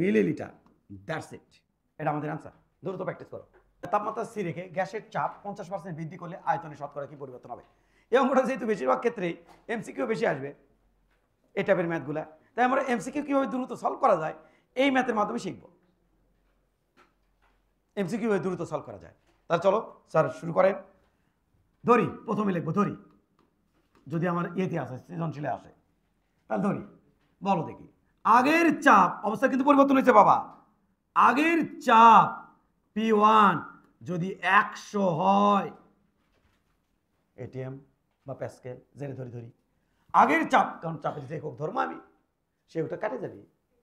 মিলিলিটার। দ্যাটস ইট, এটা আমাদের আনসার। দ্রুত প্র্যাকটিস করো। তাপমাত্রা স্থির রেখে গ্যাসের চাপ 50% বৃদ্ধি করলে আয়তনে শতকরা কি পরিবর্তন হবে? এই অঙ্কটা যেহেতু বেশিরভাগ ক্ষেত্রেই এমসিকিউ বেশি আসবে এই টাইপের ম্যাথগুলা, তাই আমরা এমসিকিউ কীভাবে দ্রুত সলভ করা যায় এই ম্যাথের মাধ্যমে শিখব। এমসিকিউ দ্রুত সলভ করা যায়। তাহলে চলো স্যার শুরু করেন। ধরি, প্রথমে লিখবো ধরি, যদি আমার ইয়েতে আসে, সৃজনশীলে আসে, তাহলে ধরি। বলো দেখি, আগের চাপ অবস্থা কিন্তু পরিবর্তন হয়েছে বাবা। আগের চাপ P1 যদি 100 হয়, এটিএম বা প্যাসকেল জেনে ধরি আগের চাপ, কারণ চাপের যে একক ধর্ম আমি, সে ওটা কাটে যাবে,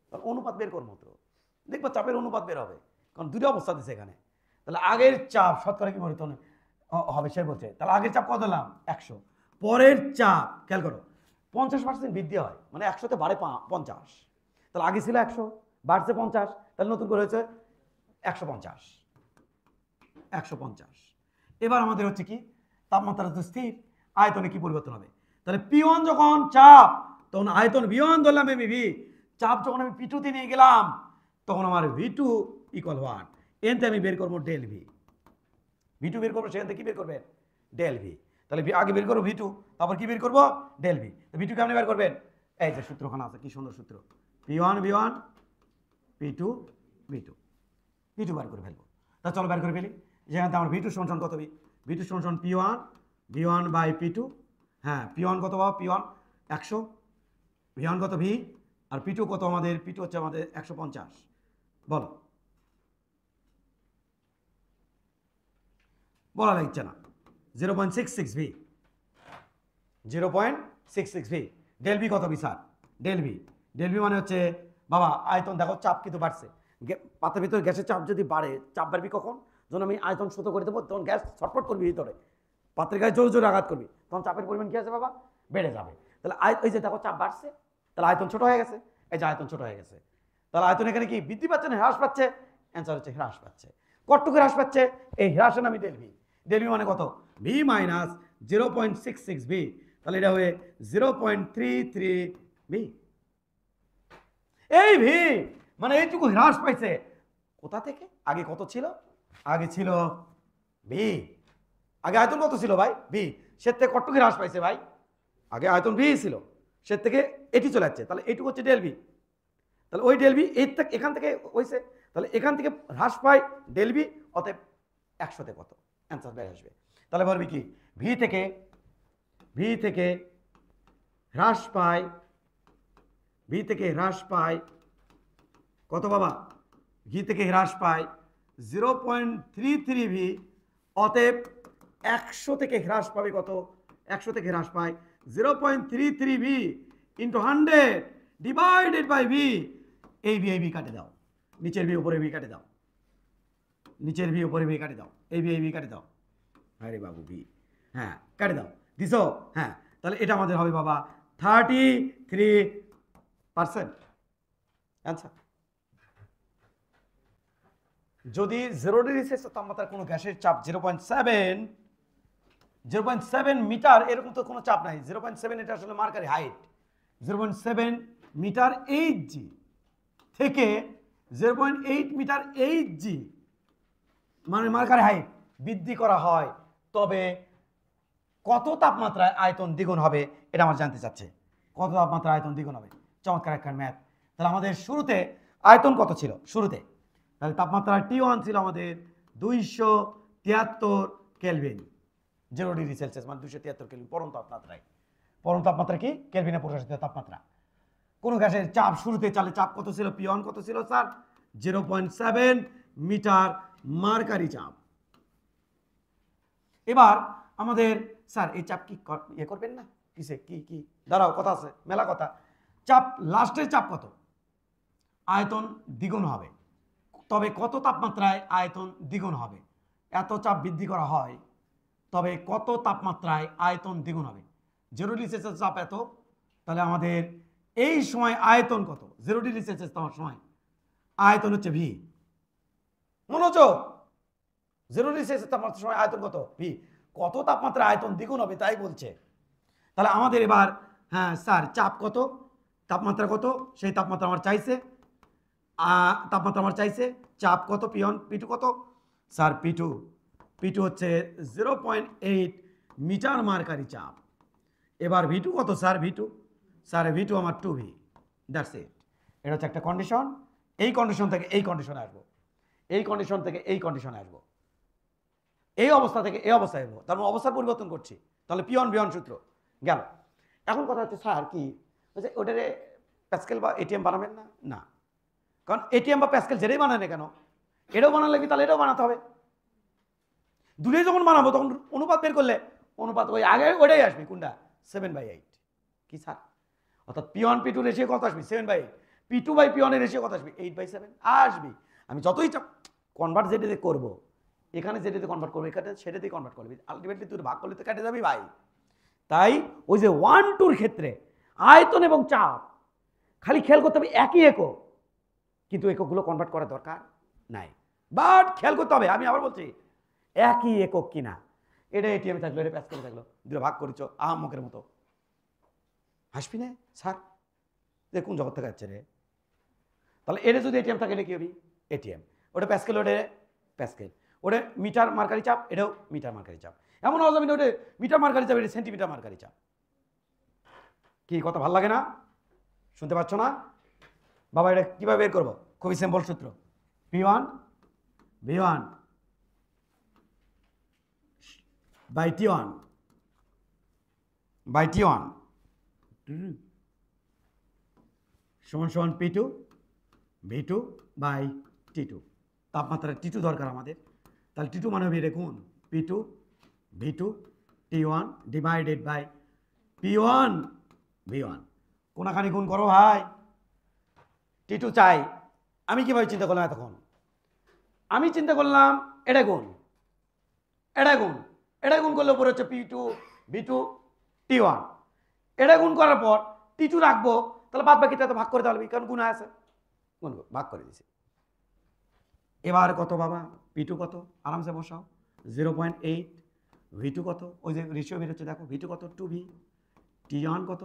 কারণ অনুপাত বের কর মতো দেখবো চাপের অনুপাত বের হবে, কারণ দুটো অবস্থা দিচ্ছে এখানে। তাহলে আগের চাপ শতকরা কি পরিবর্তন হবে সে বলছে। তাহলে আগের চাপ কত দিলাম? 100। পরের চাপ খেয়াল করো 50% বৃদ্ধি হয়, মানে 100তে বাড়ে 50। তাহলে আগে ছিল 100, বাড়ছে 50, তাহলে নতুন করে হয়েছে 150। এবার আমাদের হচ্ছে কি, তাপমাত্রা তো স্থির, আয়তনে কি পরিবর্তন হবে? তাহলে P1 যখন চাপ, তখন আয়তন V1 ধরলাম, আমি ভি। চাপ যখন আমি P2 তে নিয়ে গেলাম, তখন আমার V2 ইকুয়াল 1। এনতে আমি বের করবো ডেল ভি। V2 বের করবো, সেখান থেকে কি বের করবেন? Del V. তাহলে আগে বের করবো V2, তারপর কি বের করবো? Del V. V2 কেমনি বের করবেন? এই যে সূত্রখানা আছে, কি সুন্দর সূত্র, P1 V1, P2 V2 বের করে ফেলবো। তা চলো বের করে ফেলি। যেখান থেকে আমার V2 সমান কত? V2 সমান P1 V1 বাই P2। হ্যাঁ, P1 কত পাবো? P1 100, V1 কত ভি, আর P2 কত আমাদের? P2 হচ্ছে আমাদের 150। বলো, বলা লাগছে না। 0.66 ভি, 0.66 ভি। ডেল ভি কত স্যার? ডেল ভি মানে হচ্ছে বাবা আয়তন, দেখো চাপ কিন্তু বাড়ছে, পাত্রের ভিতরে গ্যাসের চাপ যদি বাড়ে, চাপ বাড়বি কখন? যখন আমি আয়তন ছোট করে দেবো, তখন গ্যাস ছটফট করবি ভিতরে, পাত্রের গায়ে জোরে জোরে আঘাত করবি, তখন চাপের পরিমাণ কি আছে বাবা? বেড়ে যাবে। তাহলে এই যে দেখো চাপ বাড়ছে, তাহলে আয়তন ছোট হয়ে গেছে, এই যে আয়তন ছোট হয়ে গেছে, তাহলে আয়তন এখানে কি বৃদ্ধি পাচ্ছে না হ্রাস পাচ্ছে? অ্যান্সার হচ্ছে হ্রাস পাচ্ছে। কতটুকু হ্রাস পাচ্ছে? এই হ্রাসের নামই ডেল ভি। ডেল ভি মানে কত? ভি মাইনাস 0.66 ভি, তাহলে এটা হয়ে 0.33 ভি। এই ভি মানে এইটুকু হ্রাস পাইছে কোথা থেকে? আগে কত ছিল? আগে ছিল ভি, আগে আয়তন কত ছিল ভাই? ভি। সে থেকে কতটুকু হ্রাস পাইছে ভাই? আগে আয়তন ভি ছিল, সে থেকে এটি চলে যাচ্ছে, তাহলে এইটুকু হচ্ছে ডেল ভি। তাহলে ওই ডেল ভি এখান থেকে হয়েছে, তাহলে এখান থেকে হ্রাস পায় ডেল ভি, অতএব 100তে কত? অ্যান্সার বের আসবে। তাহলে বলবি কি, ভি থেকে হ্রাস পায়, ভি থেকে হ্রাস পায় কত বাবা? ভি থেকে হ্রাস পায় 0.33 ভি, অতএব 100 থেকে হ্রাস পাবে কত? 100 থেকে হ্রাস পায় 0.33 V into 100 divided by V. এই ভি কাটে দাও, নিচের ভি উপরে ভি কাটে দাও, নিচের ভি উপরে ভি কাটে দাও, এই ভি কাটে দাও, আরে বাবু ভি, হ্যাঁ কাটে দাও, দিছো? হ্যাঁ, তাহলে এটা আমাদের হবে বাবা 33%। আচ্ছা, যদি 0 ডিগ্রি সেলসিয়াস তাপমাত্রার কোনো গ্যাসের চাপ 0.7 0.7 মিটার এরকম তো কোনো চাপ নাই। 0.7 এটা আসলে মার্কারি হাইট। 0.7 মিটার এইচজি থেকে 0.8 মিটার এইচজি মানে মার্কারি হাইট বৃদ্ধি করা হয়, তবে কত তাপমাত্রায় আয়তন দ্বিগুণ হবে এটা আমার জানতে চাচ্ছে। কত তাপমাত্রায় আয়তন দ্বিগুণ হবে? চমৎকার একটা ম্যাথ। তাহলে আমাদের শুরুতে আয়তন কত ছিল? শুরুতে তাহলে তাপমাত্রা T1 ছিল আমাদের 273 কেলভিন, 0 ডিগ্রি সেলসিয়াস মানে 273 কেলভিন পরম তাপমাত্রায়। পরম তাপমাত্রা কি? কেলভিনে প্রকাশিত তাপমাত্রা। কোন গ্যাসের চাপ শুরুতে চালে চাপ কত ছিল? P1 কত ছিল স্যার? 0.7 মিটার মার্কারি চাপ। এবার আমাদের স্যার এই চাপ কি ইয়ে করবেন না? কিসে কি দাঁড়াও, কথা আছে, মেলা কথা। চাপ লাস্টের চাপ কত? আয়তন দ্বিগুণ হবে, তবে কত তাপমাত্রায় আয়তন দ্বিগুণ হবে? এত চাপ বৃদ্ধি করা হয়, তবে কত তাপমাত্রায় আয়তন দ্বিগুণ হবে? 0 ডিগ্রি সেলসিয়াস চাপ এত, তাহলে আমাদের এই সময় আয়তন কত? 0 ডিগ্রি সেলসিয়াস সময় আয়তন হচ্ছে ভি। মনোযোগ, 0 ডিগ্রি সেলসিয়াস তাপমাত্রার সময় আয়তন কত? ভি। কত তাপমাত্রা আয়তন দ্বিগুণ হবে তাই বলছে। তাহলে আমাদের এবার হ্যাঁ স্যার চাপ কত, তাপমাত্রা কত, সেই তাপমাত্রা আমার চাইছে। তাপমাত্রা আমার চাইছে, চাপ কত? P1 P2 কত স্যার? P2 হচ্ছে 0.8 মিটার মার্কারি চাপ। এবার V2 কত স্যার? স্যার V2 আমার 2V। That's it. এটা হচ্ছে একটা কন্ডিশন। এই কন্ডিশন থেকে এই কন্ডিশনে আসবো, এই কন্ডিশন থেকে এই কন্ডিশনে আসবো, এই অবস্থা থেকে এই অবস্থায় আসবো, তার মানে অবস্থার পরিবর্তন করছি। তাহলে P1 V1 সূত্র গেল। এখন কথা হচ্ছে স্যার কি ওটারে প্যাসকেল বা এটিএম বানাবেন না? না, কারণ এটিএম বা প্যাসকেল যেটাই বানায় না কেন, এটাও বানালে কি তাহলে এটাও বানাতে হবে। দূরে যখন বানাবো তখন অনুপাত বের করলে অনুপাত ওই আগে ওটাই আসবে। কোনটা? 7/8। কি স্যার? অর্থাৎ P1 P2 রেশিও কত আসবে? 7/8। P2/P1 এর রেশিও কত আসবে? 8/7 আসবে। আমি যতই কনভার্ট যেটাতে করবো, এখানে যেটাতে কনভার্ট করবো, এখানে সেটাতেই কনভার্ট করবি, আলটিমেটলি তুই ভাগ করলে তো কেটে যাবি ভাই। তাই ওই যে 1-2 ক্ষেত্রে আয়তন এবং চাপ খালি খেয়াল করতে হবে একই একক, কিন্তু এককগুলো কনভার্ট করার দরকার নাই। বাট খেয়াল করতে হবে, আমি আবার বলছি, একই একক কিনা। এটা এটিএম থাকলো, এটা প্যাস করে থাকলো, দুটো ভাগ করেছ আহমকের মতো। হাসবি না স্যার? কোন জগৎ থেকে যাচ্ছে রে? তাহলে এটা যদি এটিএম থাকে এটা কি হবে? এটিএম। ওটা প্যাসকেল, ওটা প্যাসকেল। ওটা মিটার মার্কারি চাপ, এটাও মিটার মার্কারি চাপ। এমন হওয়া যাবে না ওটা মিটার মার্কারি চাপ, এটা সেন্টিমিটার মার্কারি চাপ। কি কথা ভাল লাগে না? শুনতে পাচ্ছ না বাবা? এটা কিভাবে বের করবো? খুবই সিম্পল সূত্র। P1 V1 by T1 সমান P2 V2 by T2। তাপমাত্রা T2 দরকার আমাদের, তাহলে T2 মানে হবে এটা গুণ P2 V2 T1 divided by P1 V1। কোনাখানি গুণ করো ভাই। T2 চাই। আমি কিভাবে চিন্তা করলাম এতক্ষণ? আমি চিন্তা করলাম এটা গুণ এটা গুণ করলে উপরে হচ্ছে P2 V2 T1। এটা গুণ করার পর T2 রাখবো, তাহলে বাদ বাকিটা তো ভাগ করে দেওয়া হবে, কারণ গুণ আছে, গুণ ভাগ করে দিছি। এবার কত বাবা? P2 কত? আরামসে বসাও। 0.8। V2 কত? ওই যে রেশিও বেরোচ্ছে দেখো, V2 কত? 2V। T1 কত?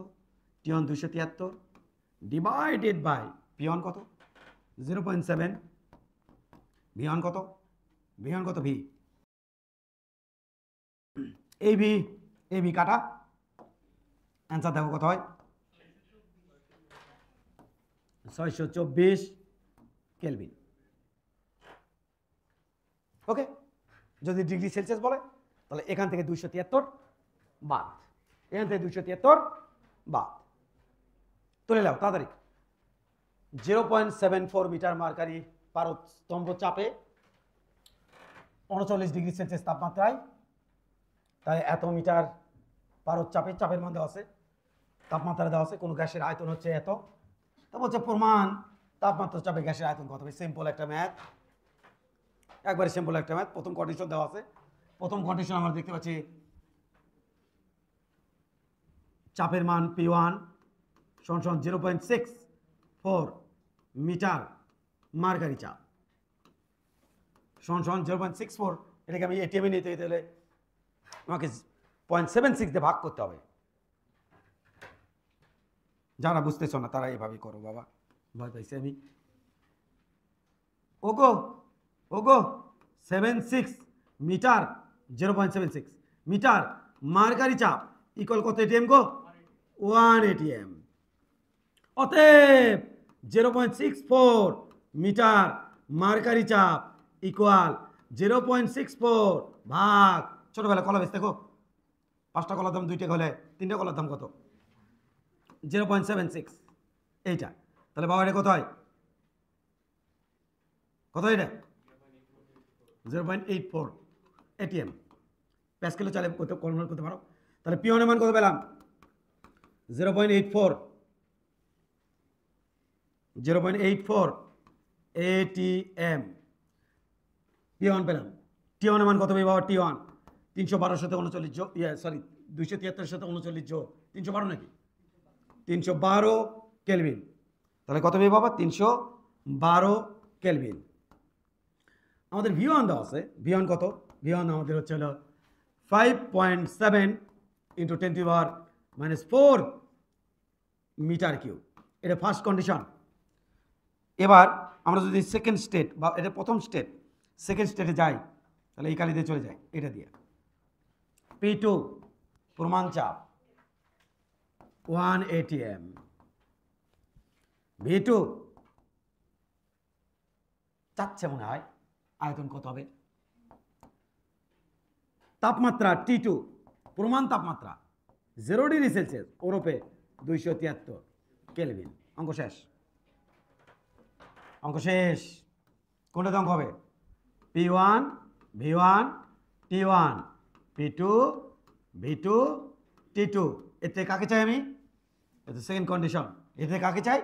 T1 273 ডিভাইডেড বাই P1 কত? 0.7। V1 কত? V1 কত? V এই ভি কাটা, অ্যান্সার দেখো কত হয়? 624 কেলভিন। ওকে, যদি ডিগ্রি সেলসিয়াস বলে তাহলে এখান থেকে 273 বাদ, এখান থেকে 273 বাদ, তুলে নাও তাড়াতাড়ি। 0.74 মিটার মার্কারি পারদ স্তম্ভ চাপে 39 ডিগ্রি সেলসিয়াস তাপমাত্রায়, তাই এত মিটার পারদ চাপে, চাপের মান দেওয়া আছে, তাপমাত্রা দেওয়া আছে, কোন গ্যাসের আয়তন হচ্ছে এত। তা বলছে প্রমাণ তাপমাত্রা চাপে গ্যাসের আয়তন কত হবে? সিম্পল একটা ম্যাথ, একবারে সিম্পল একটা ম্যাথ। প্রথম কন্ডিশন দেওয়া আছে। প্রথম কন্ডিশন আমরা দেখতে পাচ্ছি চাপের মান P1 সমান 0.64 মিটার মার্কারি চাপ সমান 0.64। এটাকে আমি এটিএমে নিতে হলে আমাকে 0.76 দিয়ে ভাগ করতে হবে। যারা বুঝতেছ না তারা এইভাবেই করো বাবা, ভয় পাইছি আমি। ওগো ওগো 76 মিটার 0.76 মিটার মার্কারি চাপ ইকুয়াল কত এটিএম গো? 1 এটিএম। অতএব 0.64 মিটার মার্কারি চাপ ইকুয়াল 0.64 ভাগ, ছোটবেলা কলা বেশ দেখো 5টা কলার দাম 2 টাকা হলে 3টা কলার দাম কত? 0.76 এইটা। তাহলে বাবা এটা কত হয়? কত এটা? 0.84 এটিএম। প্যাসকেলও চালে কনভার্ট করতে পারো। তাহলে পিওনের মান কত পেলাম? 0.84 এটিএম T1 পেলাম। T1 এর মান কত পাই বাবা? T1 312 সাথে 39 যোগ, সরি 273 সাথে 39 যোগ 312 নাকি? 312 কেলভিন। তাহলে কত পাই বাবা? 312 কেলভিন। আমাদের V1 দেওয়া আছে। V1 কত? V1 আমাদের হচ্ছে হলো 5.7 ইন্টু 10⁻⁻4 মিটার কিউব। এটা ফার্স্ট কন্ডিশন। এবার আমরা যদি সেকেন্ড স্টেট বা এটা প্রথম স্টেট, সেকেন্ড স্টেটে যাই তাহলে এই কালি দিয়ে চলে যায় এটা দিয়ে। P2 প্রমাণ চাপ 1 ATM। V2 চাচ্ছে মনে হয় আয়তন কত হবে? তাপমাত্রা T2 প্রমাণ তাপমাত্রা 0 ডিগ্রি সেলসিয়াস ওরপে 273 কেলভিন। অঙ্ক শেষ, অঙ্ক শেষ। কোনটাতে অঙ্ক হবে? P1 V1 T1 P2 V2 T2। এতে কাকে চাই আমি? এটা সেকেন্ড কন্ডিশন। এতে কাকে চাই?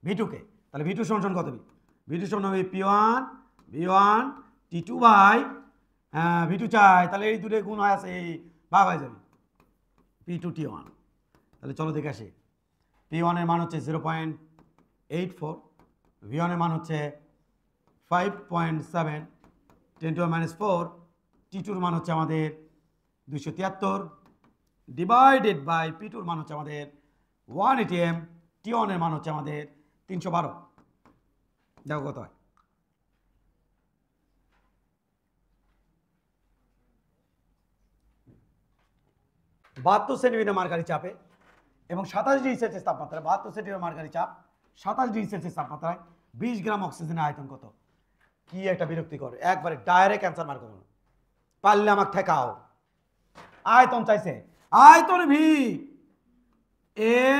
V2 কে। তাহলে V2 সমান কত হবে? V2 সমান হবে P1 V1 T2 by V2 চাই, তাহলে এই দুটো গুণ হয় আছে, ভাগ হয়ে যাবে P2 T1। তাহলে চলো দেখে আসি। P1 এর মান হচ্ছে 0.84, V1 এর মান হচ্ছে 5.7 10⁻⁴, T2 এর মান হচ্ছে আমাদের 273 ডিভাইডেড বাই P2 এর মান হচ্ছে আমাদের 1 ATM, T1 এর মান হচ্ছে আমাদের 312। দেখো কত হয়। বাহাত্তর সেন্টিমিটার মার্কারি চাপে এবং 27 ডিগ্রি সেলসিয়াস তাপমাত্রায়, 72 সেন্টিমিটার মার্কারি চাপ 27 ডিগ্রি সেলসিয়াস তাপমাত্রায় 20 গ্রাম অক্সিজেনের আয়তন কত? কি একটা বিরক্তিকর, একবারে ডাইরেক্ট অ্যান্সার মার করুন। পারলে আমাকে ঠেকাও। আয়তন চাইছে, আয়তন ভি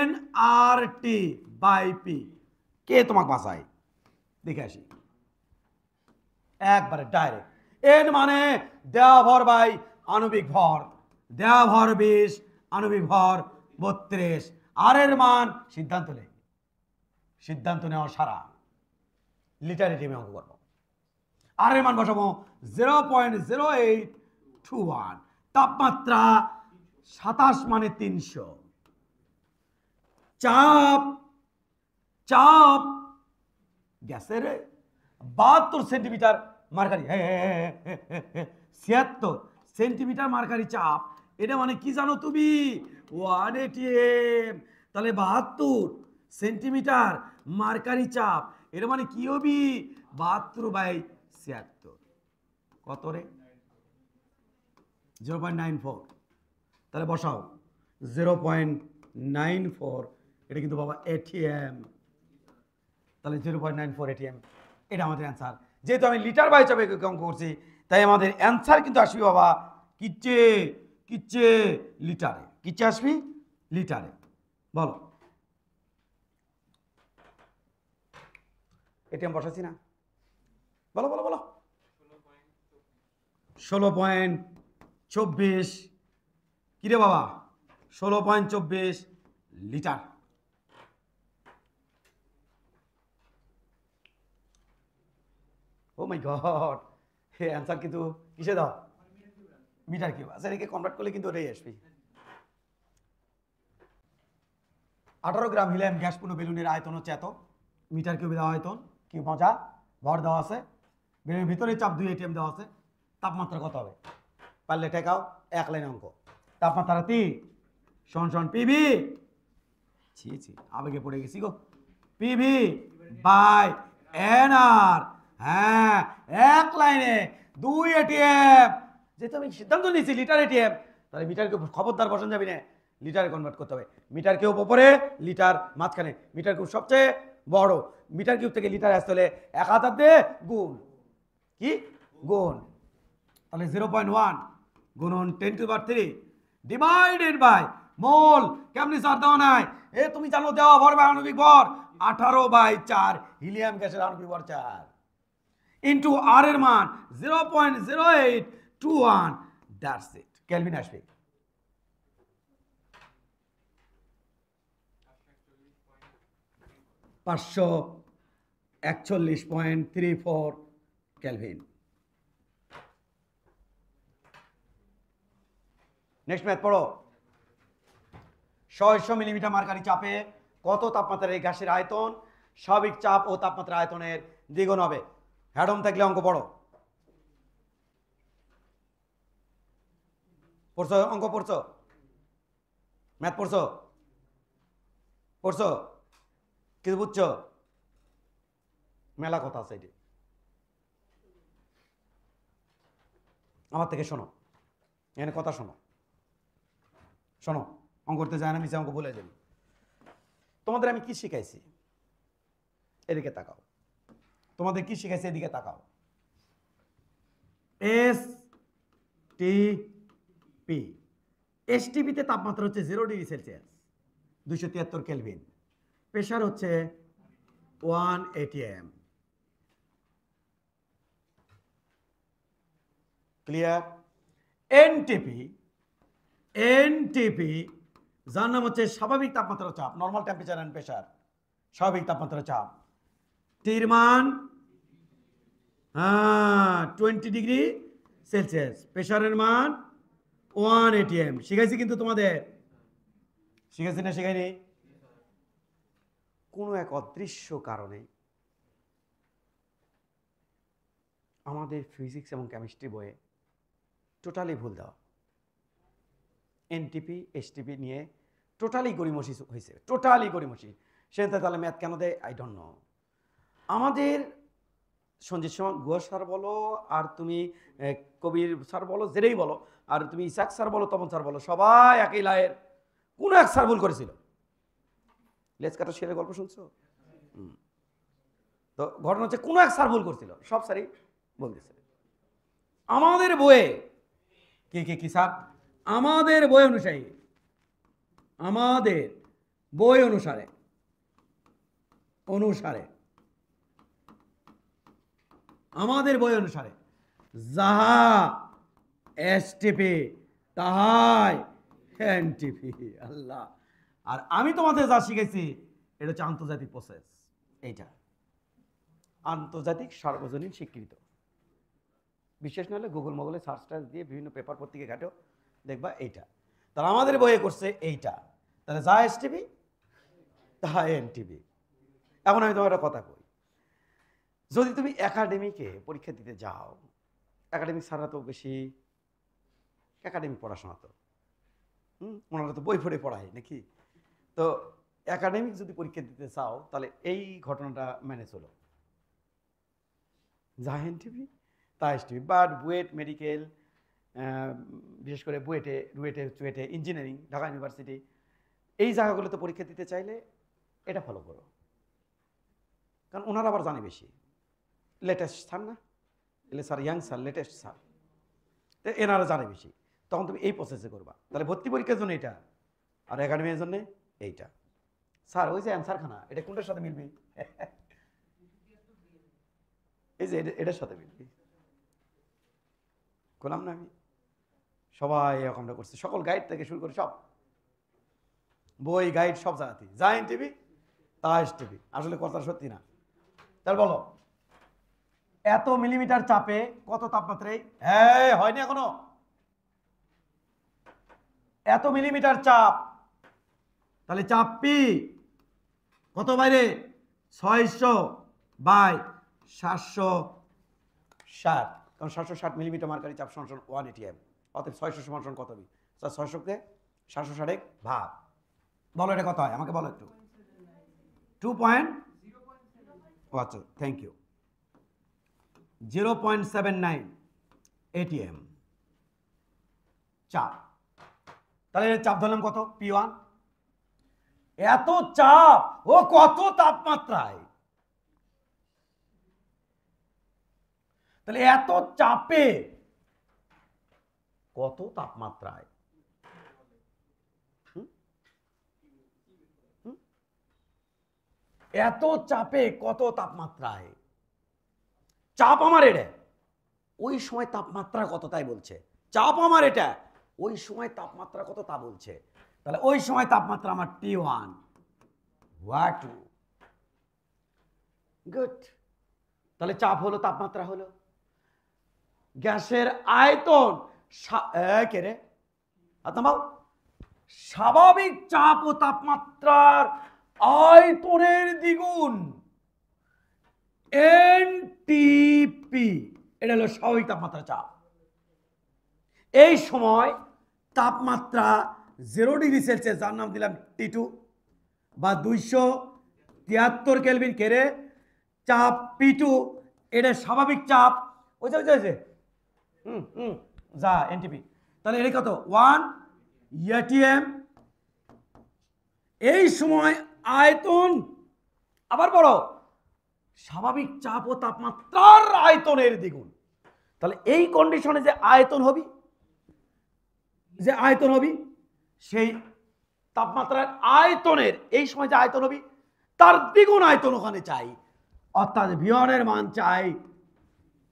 NRT বাই পি। কে তোমাকে বাঁচায়? দেখে আসি একবারে ডাইরেক্ট। এন মানে দেওয়া ভর বাই আণবিক ভর, দেওয়া ভর 20 আণবিক ভর 32। আর এর মান সিদ্ধান্ত নেই, সিদ্ধান্ত নেওয়া সারা লিটারে টিমে অঙ্ক করবো। আর এর মান বসাবো 0.0821। তাপমাত্রা 27 মানে 300। চাপ চাপ গ্যাসের 72 সেন্টিমিটার মার্কারি, 76 সেন্টিমিটার মার্কারি চাপ। এটা মানে কি জানো তুমি? 1 ATM। তাহলে 72 সেন্টিমিটার মার্কারি চাপ, এটা মানে কি হবি? 72/76। কত রে? 0.94। তাহলে বসাও 0.94। এটা কিন্তু বাবা ATM। তাহলে 0.94 ATM এটা আমাদের অ্যান্সার। যেহেতু আমি লিটার বাই চাপে অঙ্ক করছি তাই আমাদের অ্যান্সার কিন্তু আসবি বাবা কিচ্ছে কিচ্ছে লিটারে। কিচ্ছে আসবি লিটারে। বলো এটিএম বসাচ্ছি না? বলো বলো বলো। 16.24 কিরে বাবা? 16.24 litre. Oh my god, hey answer কিন্তু কিসে দাও? Metre cube. আচ্ছা এটাকে কনভার্ট করলে কিন্তু ওটাই আসবে। 18 গ্রাম হিলিয়াম গ্যাসপূর্ণ বেলুনের আয়তন হচ্ছে এত, মিটার কিউবে দেওয়া আয়তন কি মজা। ভর দেওয়া আছে, বেলুনের ভিতরে চাপ 2 ATM দেওয়া আছে। তাপমাত্রা কত হবে? পারলে টেকাও, এক লাইন অঙ্ক। তাপমাত্রা টি সমান পিভি, ছি ছি আবেগে পড়ে গেছি গো, পিভি বাই এনআর। হ্যাঁ, এক লাইনে 2 এটিএম। যেহেতু আমি সিদ্ধান্ত নিয়েছি লিটার এটিএম, তাহলে মিটারকে খবরদার বসানো যাবে না, লিটারে কনভার্ট করতে হবে। মিটার কিউব ওপরে, লিটার মাঝখানে, মিটার কিউব সবচেয়ে বড়। মিটার কিউব থেকে লিটার আসতে হলে 1000 দিয়ে গুণ, কি গুণ, তাহলে 0.1 গুণন 10⁻³ ডিভাইডেড বাই মোল। কেমনি স্যার দেওয়া নাই? এ তুমি জানো দেওয়া ভর বাই আণবিক ভর 18/4, হিলিয়াম গ্যাসের আণবিক ভর 4 ইন্টু আর এর মান 0.0821, দ্যাটস ইট। কেলভিন আসবে 541.34 কেলভিন। নেক্সট ম্যাথ পড়ো। 600 মিলিমিটার মার্কারি চাপে কত তাপমাত্রার এই গ্যাসের আয়তন স্বাভাবিক চাপ ও তাপমাত্রা আয়তনের দ্বিগুণ হবে? হ্যাডম থাকলে অঙ্ক পড়ো। পড়ছো অঙ্ক? পড়ছো ম্যাথ? পড়ছো পড়ছো কিছু বুঝছো? মেলা কথা আছে এটি, আমার থেকে শোনো, এখানে কথা শোনো, শোনো। অঙ্ক করতে যায় না, মিশে অঙ্ক বলে যাবি। তোমাদের আমি কি শিখাইছি? এদিকে তাকাও। তোমাদের কি শিখাইছি? এদিকে তাকাও। এস টি পি, এসটিপিতে তাপমাত্রা হচ্ছে 0 ডিগ্রি সেলসিয়াস, 273 কেলভিন। প্রেশার হচ্ছে 1 atm। ক্লিয়ার? এনটিপি, এনটিপি যার নাম হচ্ছে স্বাভাবিক তাপমাত্রা চাপ, নর্মাল টেম্পারেচার এন্ড প্রেশার, স্বাভাবিক তাপমাত্রা চাপ। টির মান 20 ডিগ্রি সেলসিয়াস, প্রেশারের মান 1 atm। শিখাইছি কিন্তু তোমাদের, শিখাইছি না শিখাইনি? কোনো এক অদৃশ্য কারণে আমাদের ফিজিক্স এবং কেমিস্ট্রি বইয়ে টোটালি ভুল দেওয়া, এনটিপি এসটিপি নিয়ে টোটালি গড়িমসি হয়েছে, টোটালি গড়িমসি। সেটা তাহলে ম্যাথ কেন দেয়? I don't know. আমাদের সঞ্জিত ঘোষ স্যার বলো, আর তুমি কবির স্যার বলো, যেটাই বলো, আর তুমি ইসাক স্যার বলো, তপন স্যার বলো, সবাই একই লায়ের। কোনো এক স্যার ভুল করেছিল। লেজ কাটা শেরের গল্প শুনছো? তো ঘটনা হচ্ছে কোনো এক স্যার ভুল করছিল, সব স্যারই বলতেছে। আমাদের বইয়ে কি স্যার? আমাদের বই অনুসারে, আমাদের বই অনুসারে আমাদের বই অনুসারে যাহা এসটিপি তাহাই এনটিপি। আল্লাহ! আর আমি তোমাদের যা শিখেছি এটা হচ্ছে আন্তর্জাতিক প্রসেস। এইটা আন্তর্জাতিক সার্বজনীন স্বীকৃত। বিশেষ না হলে গুগল মোগলে সার্চ টার্চ দিয়ে বিভিন্ন পেপার পত্রিকা ঘাটেও দেখবা এইটা। তাহলে আমাদের বইয়ে করছে এইটা, তাহলে যা এসটিপি তাহা এনটিপি। এখন আমি তোমার একটা কথা কই, যদি তুমি একাডেমিকে পরীক্ষা দিতে যাও, একাডেমিক স্যাররা তো বেশি একাডেমিক পড়াশোনা তো ওনারা তো বই পড়ে পড়ায় নাকি? তো একাডেমিক যদি পরীক্ষা দিতে চাও তাহলে এই ঘটনাটা মেনে চলো, যা এনটিপি তা এসটিপি। বাট বুয়েট মেডিকেল, বিশেষ করে রুয়েটে ইঞ্জিনিয়ারিং, ঢাকা ইউনিভার্সিটি, এই জায়গাগুলোতে পরীক্ষা দিতে চাইলে এটা ফলো করো, কারণ ওনারা আবার জানে বেশি। লেটেস্ট স্যার না, এলে sir young sir, latest sir, তো এনারা জানে বেশি। তখন তুমি এই প্রসেসে করবা। তাহলে ভর্তি পরীক্ষার জন্য এইটা, আর একাডেমির জন্য এইটা। স্যার ওই যে অ্যান্সারখানা, এটা কোনটার সাথে মিলবে? এই যে এটার সাথে মিলবে। করলাম না আমি? সবাই এরকমটা করছে, সকল গাইড থেকে শুরু করে সব বই গাইড সব জায়গাতে যা এনটিপি তা এসটিপি। আসলে কথা সত্যি না। তাহলে বলো, এত মিলিমিটার চাপে কত তাপমাত্রায়? হ্যাঁ, হয়নি এখনো। এত মিলিমিটার চাপ, তাহলে চাপ পি কত বাইরে? 600/760, কারণ 760 মিলিমিটার মার্কারি চাপ সমান 1 atm। অতএব 600 সমান কত হবে? স্যার 600-কে 760 ভাগ, বলো এটা কত হয় আমাকে বলো একটু। 2 পয়েন্ট, আচ্ছা থ্যাংক ইউ, 0.79 ATM চাপ। তাহলে চাপ ধরলাম কত, P1। এত চাপ ও কত তাপমাত্রায়, তাহলে এত চাপে কত তাপমাত্রায়, এত চাপে কত তাপমাত্রায়, চাপ আমার এটা, ওই সময় তাপমাত্রা কত তাই বলছে। চাপ আমার এটা, ওই সময় তাপমাত্রা কত তা বলছে। তাহলে ওই সময় তাপমাত্রা আমার T1, T2, গুড। তাহলে চাপ হলো, তাপমাত্রা হলো। গ্যাসের আয়তন কে রে বাবু, স্বাভাবিক চাপ ও তাপমাত্রার আয়তনের দ্বিগুণ, এনটিপি, এটা হলো স্বাভাবিক তাপমাত্রা চাপ। এই সময় তাপমাত্রা 0 ডিগ্রি সেলসিয়াস, যার নাম দিলাম T2 বা 273 কেলভিন, কেড়ে চাপ P2, এটা স্বাভাবিক চাপ, ওই যে যা এনটিপি। তাহলে এটা কত 1 ATM। এই সময় আয়তন আবার বড়, স্বাভাবিক চাপ ও তাপমাত্রার আয়তনের দ্বিগুণ। তাহলে এই কন্ডিশনে যে আয়তন হবি, সেই তাপমাত্রার আয়তনের এই সময় যে আয়তন হবি তার দ্বিগুণ আয়তন ওখানে চাই, অর্থাৎ V1 এর মান চাই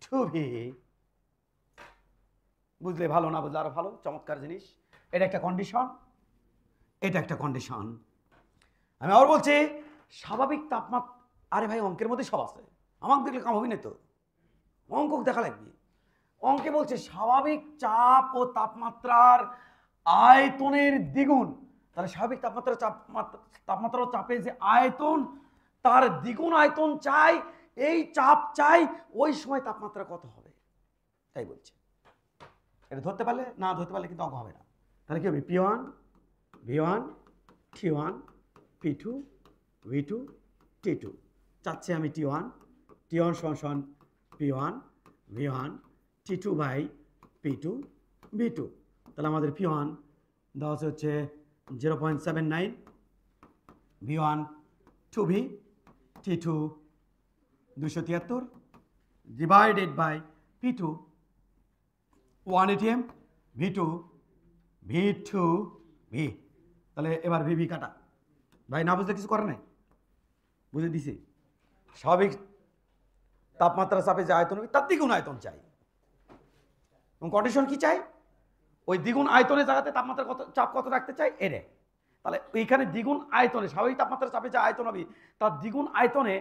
2V। বুঝলে ভালো, না বুঝলে আরো ভালো, চমৎকার জিনিস। এটা একটা কন্ডিশন, এটা একটা কন্ডিশন। আমি আবার বলছি স্বাভাবিক তাপমাত্রা, আরে ভাই অঙ্কের মধ্যে সব আছে, আমাকে দেখলে কাম হবি না তো, অঙ্ক দেখা লাগবে। অঙ্কে বলছে স্বাভাবিক চাপ ও তাপমাত্রার আয়তনের দ্বিগুণ, তাহলে স্বাভাবিক তাপমাত্রা ও চাপে যে আয়তন তার দ্বিগুণ আয়তন চাই, এই চাপ চাই, ওই সময় তাপমাত্রা কত হবে তাই বলছে। এটা ধরতে পারলে, না ধরতে পারলে কিন্তু অঙ্ক হবে না। তাহলে কি হবে, P1 V1 T1 P2 V2 T2, চাচ্ছি আমি T1 সমান P1 V1 T2 by P2 V2। তাহলে আমাদের P1 দেওয়া হচ্ছে 0.79, V1 2V, T2 273 divided by P2 1 ATM, V2 V, তাহলে এবার VV কাটা। ভাই না বুঝলে কিছু করে নাই, বুঝে দিছি। স্বাভাবিক তাপমাত্রা চাপে যে আয়তন হবে তার দ্বিগুণ আয়তন চাই, এবং কন্ডিশন কি চাই, ওই দ্বিগুণ আয়তনের জায়গাতে তাপমাত্রা কত, চাপ কত রাখতে চাই এরে। তাহলে এইখানে দ্বিগুণ আয়তনে, স্বাভাবিক তাপমাত্রা চাপে যে আয়তন হবে তার দ্বিগুণ আয়তনে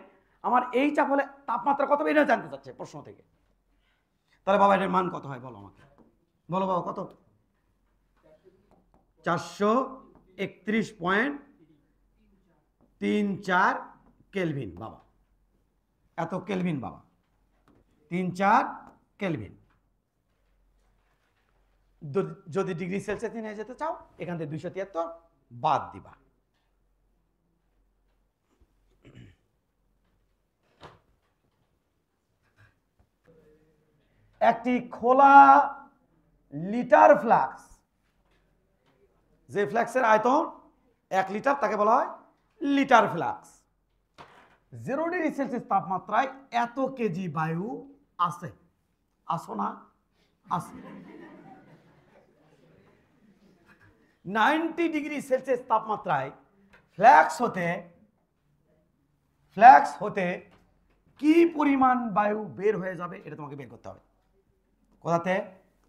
আমার এই চাপ হলে তাপমাত্রা কত হবে এটা জানতে চাচ্ছে প্রশ্ন থেকে। তাহলে বাবা এটার মান কত হয় বলো আমাকে, বলো বাবা কত, 431.34 কেলভিন বাবা, এত কেলভিন বাবা, 3-4 কেলভিন। যদি ডিগ্রি সেলসিয়াস নিয়ে যেতে চাও এখান থেকে 273 বাদ দিবা। একটি খোলা লিটার ফ্লাক্স, যে ফ্লাক্সের আয়তন 1 লিটার তাকে বলা হয় লিটার ফ্লাক্স। 0 ডিগ্রি সেলসিয়াস তাপমাত্রায় এত কেজি বায়ু আছে, আসো না আছে। 90 ডিগ্রি সেলসিয়াস তাপমাত্রায় ফ্ল্যাক্স হতে কি পরিমাণ বায়ু বের হয়ে যাবে এটা তোমাকে বের করতে হবে। কোথাতে,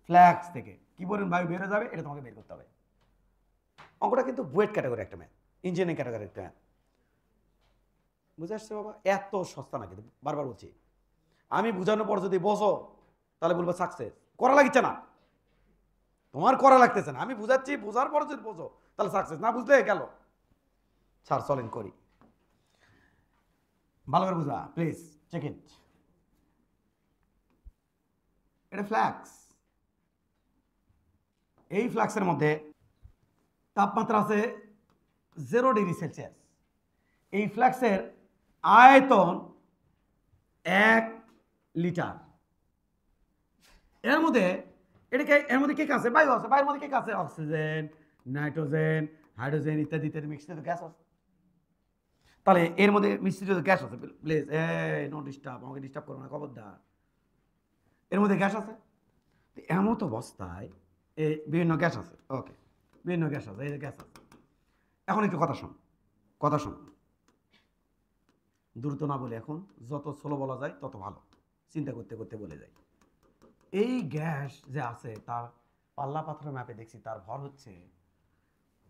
ফ্ল্যাক্স থেকে কি পরিমাণ বায়ু বের হয়ে যাবে এটা তোমাকে বের করতে হবে। অঙ্কটা কিন্তু বুয়েট ক্যাটাগরি একটা ম্যাথ, ইঞ্জিনিয়ারিং ক্যাটাগরি একটা ম্যাথ, বুঝে আসছে বাবা? এত সস্তা না, কিন্তু বারবার বলছি আমি বুঝানোর পর যদি বোঝো তাহলে বলবো সাকসেস। করা লাগছে না, তোমার করা লাগতেছে না, আমি বুঝাচ্ছি, বোঝার পর যদি বোঝো তাহলে সাকসেস, না বুঝলে গেল। স্যার চলেন করি, ভালো করে বুঝা প্লিজ, চেক ইট। এটা ফ্ল্যাক্স, এই ফ্লাক্সের মধ্যে তাপমাত্রা আছে 0°C। এই ফ্লাক্সের আয়তন 1 লিটার। এর মধ্যে কি আছে? বায়ু আছে। বায়ুর মধ্যে কি আছে? অক্সিজেন, নাইট্রোজেন, হাইড্রোজেন ইত্যাদি ইত্যাদি মিশ্রিত গ্যাস আছে। তাহলে এর মধ্যে মিশ্রিত গ্যাস আছে। প্লিজ নো ডিস্টার্ব, আমাকে ডিস্টার্ব করো না, খবরদার। এর মধ্যে গ্যাস আছে। এমত অবস্থায় বিভিন্ন গ্যাস আছে। ওকে, বিভিন্ন গ্যাস আছে, এই যে গ্যাস আছে। এখন একটু কথা শোন। দ্রুত না বলে, এখন যত স্লো বলা যায় তত ভালো, চিন্তা করতে করতে বলে যাই। এই গ্যাস যে আছে তার পাল্লা পাথর ম্যাপে দেখছি তার ভর হচ্ছে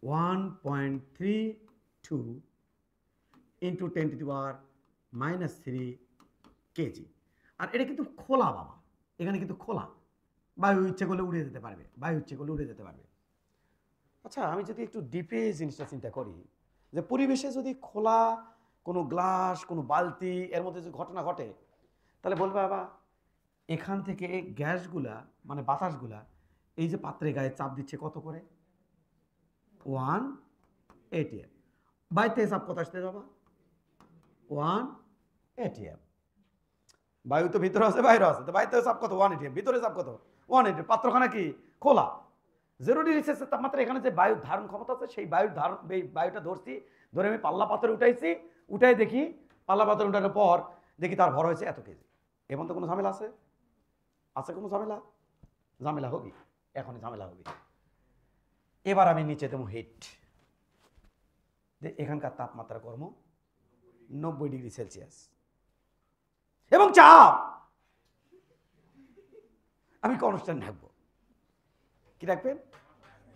1.32 ইন্টু 10⁻³ কেজি। আর এটা কিন্তু খোলা বাবা, এখানে কিন্তু খোলা। বায়ু ইচ্ছে করলে উড়ে যেতে পারবে। আচ্ছা, আমি যদি একটু ডিপে জিনিসটা চিন্তা করি, যে পরিবেশে যদি খোলা কোনো গ্লাস, কোনো বালতি, এর মধ্যে যদি ঘটনা ঘটে, তাহলে বলবে বাবা এখান থেকে গ্যাসগুলা মানে বাতাসগুলা এই যে পাত্রে গায়ে চাপ দিচ্ছে কত করে? 1 atm। বায়ুতে চাপ কত আসতে বাবা? 1 atm। বায়ু তো ভিতরে আছে, বাইরে আছে, তো বায়ুতে চাপ কত? 1 atm। ভিতরে চাপ কত? 1 atm। পাত্রখানা কি খোলা। 0°C তাপমাত্রা। এখানে যে বায়ুর ধারণ ক্ষমতা আছে, সেই বায়ুটা ধরছি, ধরে আমি পাল্লা পাথরে উঠাই দেখি, পাল্লা পাথরে উঠানোর পর দেখি তার ভর হয়েছে এত কেজি। এবং তো কোনো ঝামেলা আছে? কোনো ঝামেলা হবি, এখনই ঝামেলা হবি। এবার আমি নিচে দেবো হিট, যে এখানকার তাপমাত্রা কর্ম 90°C এবং চাপ আমি কনস্ট্যান্ট রাখবো। কি রাখবেন?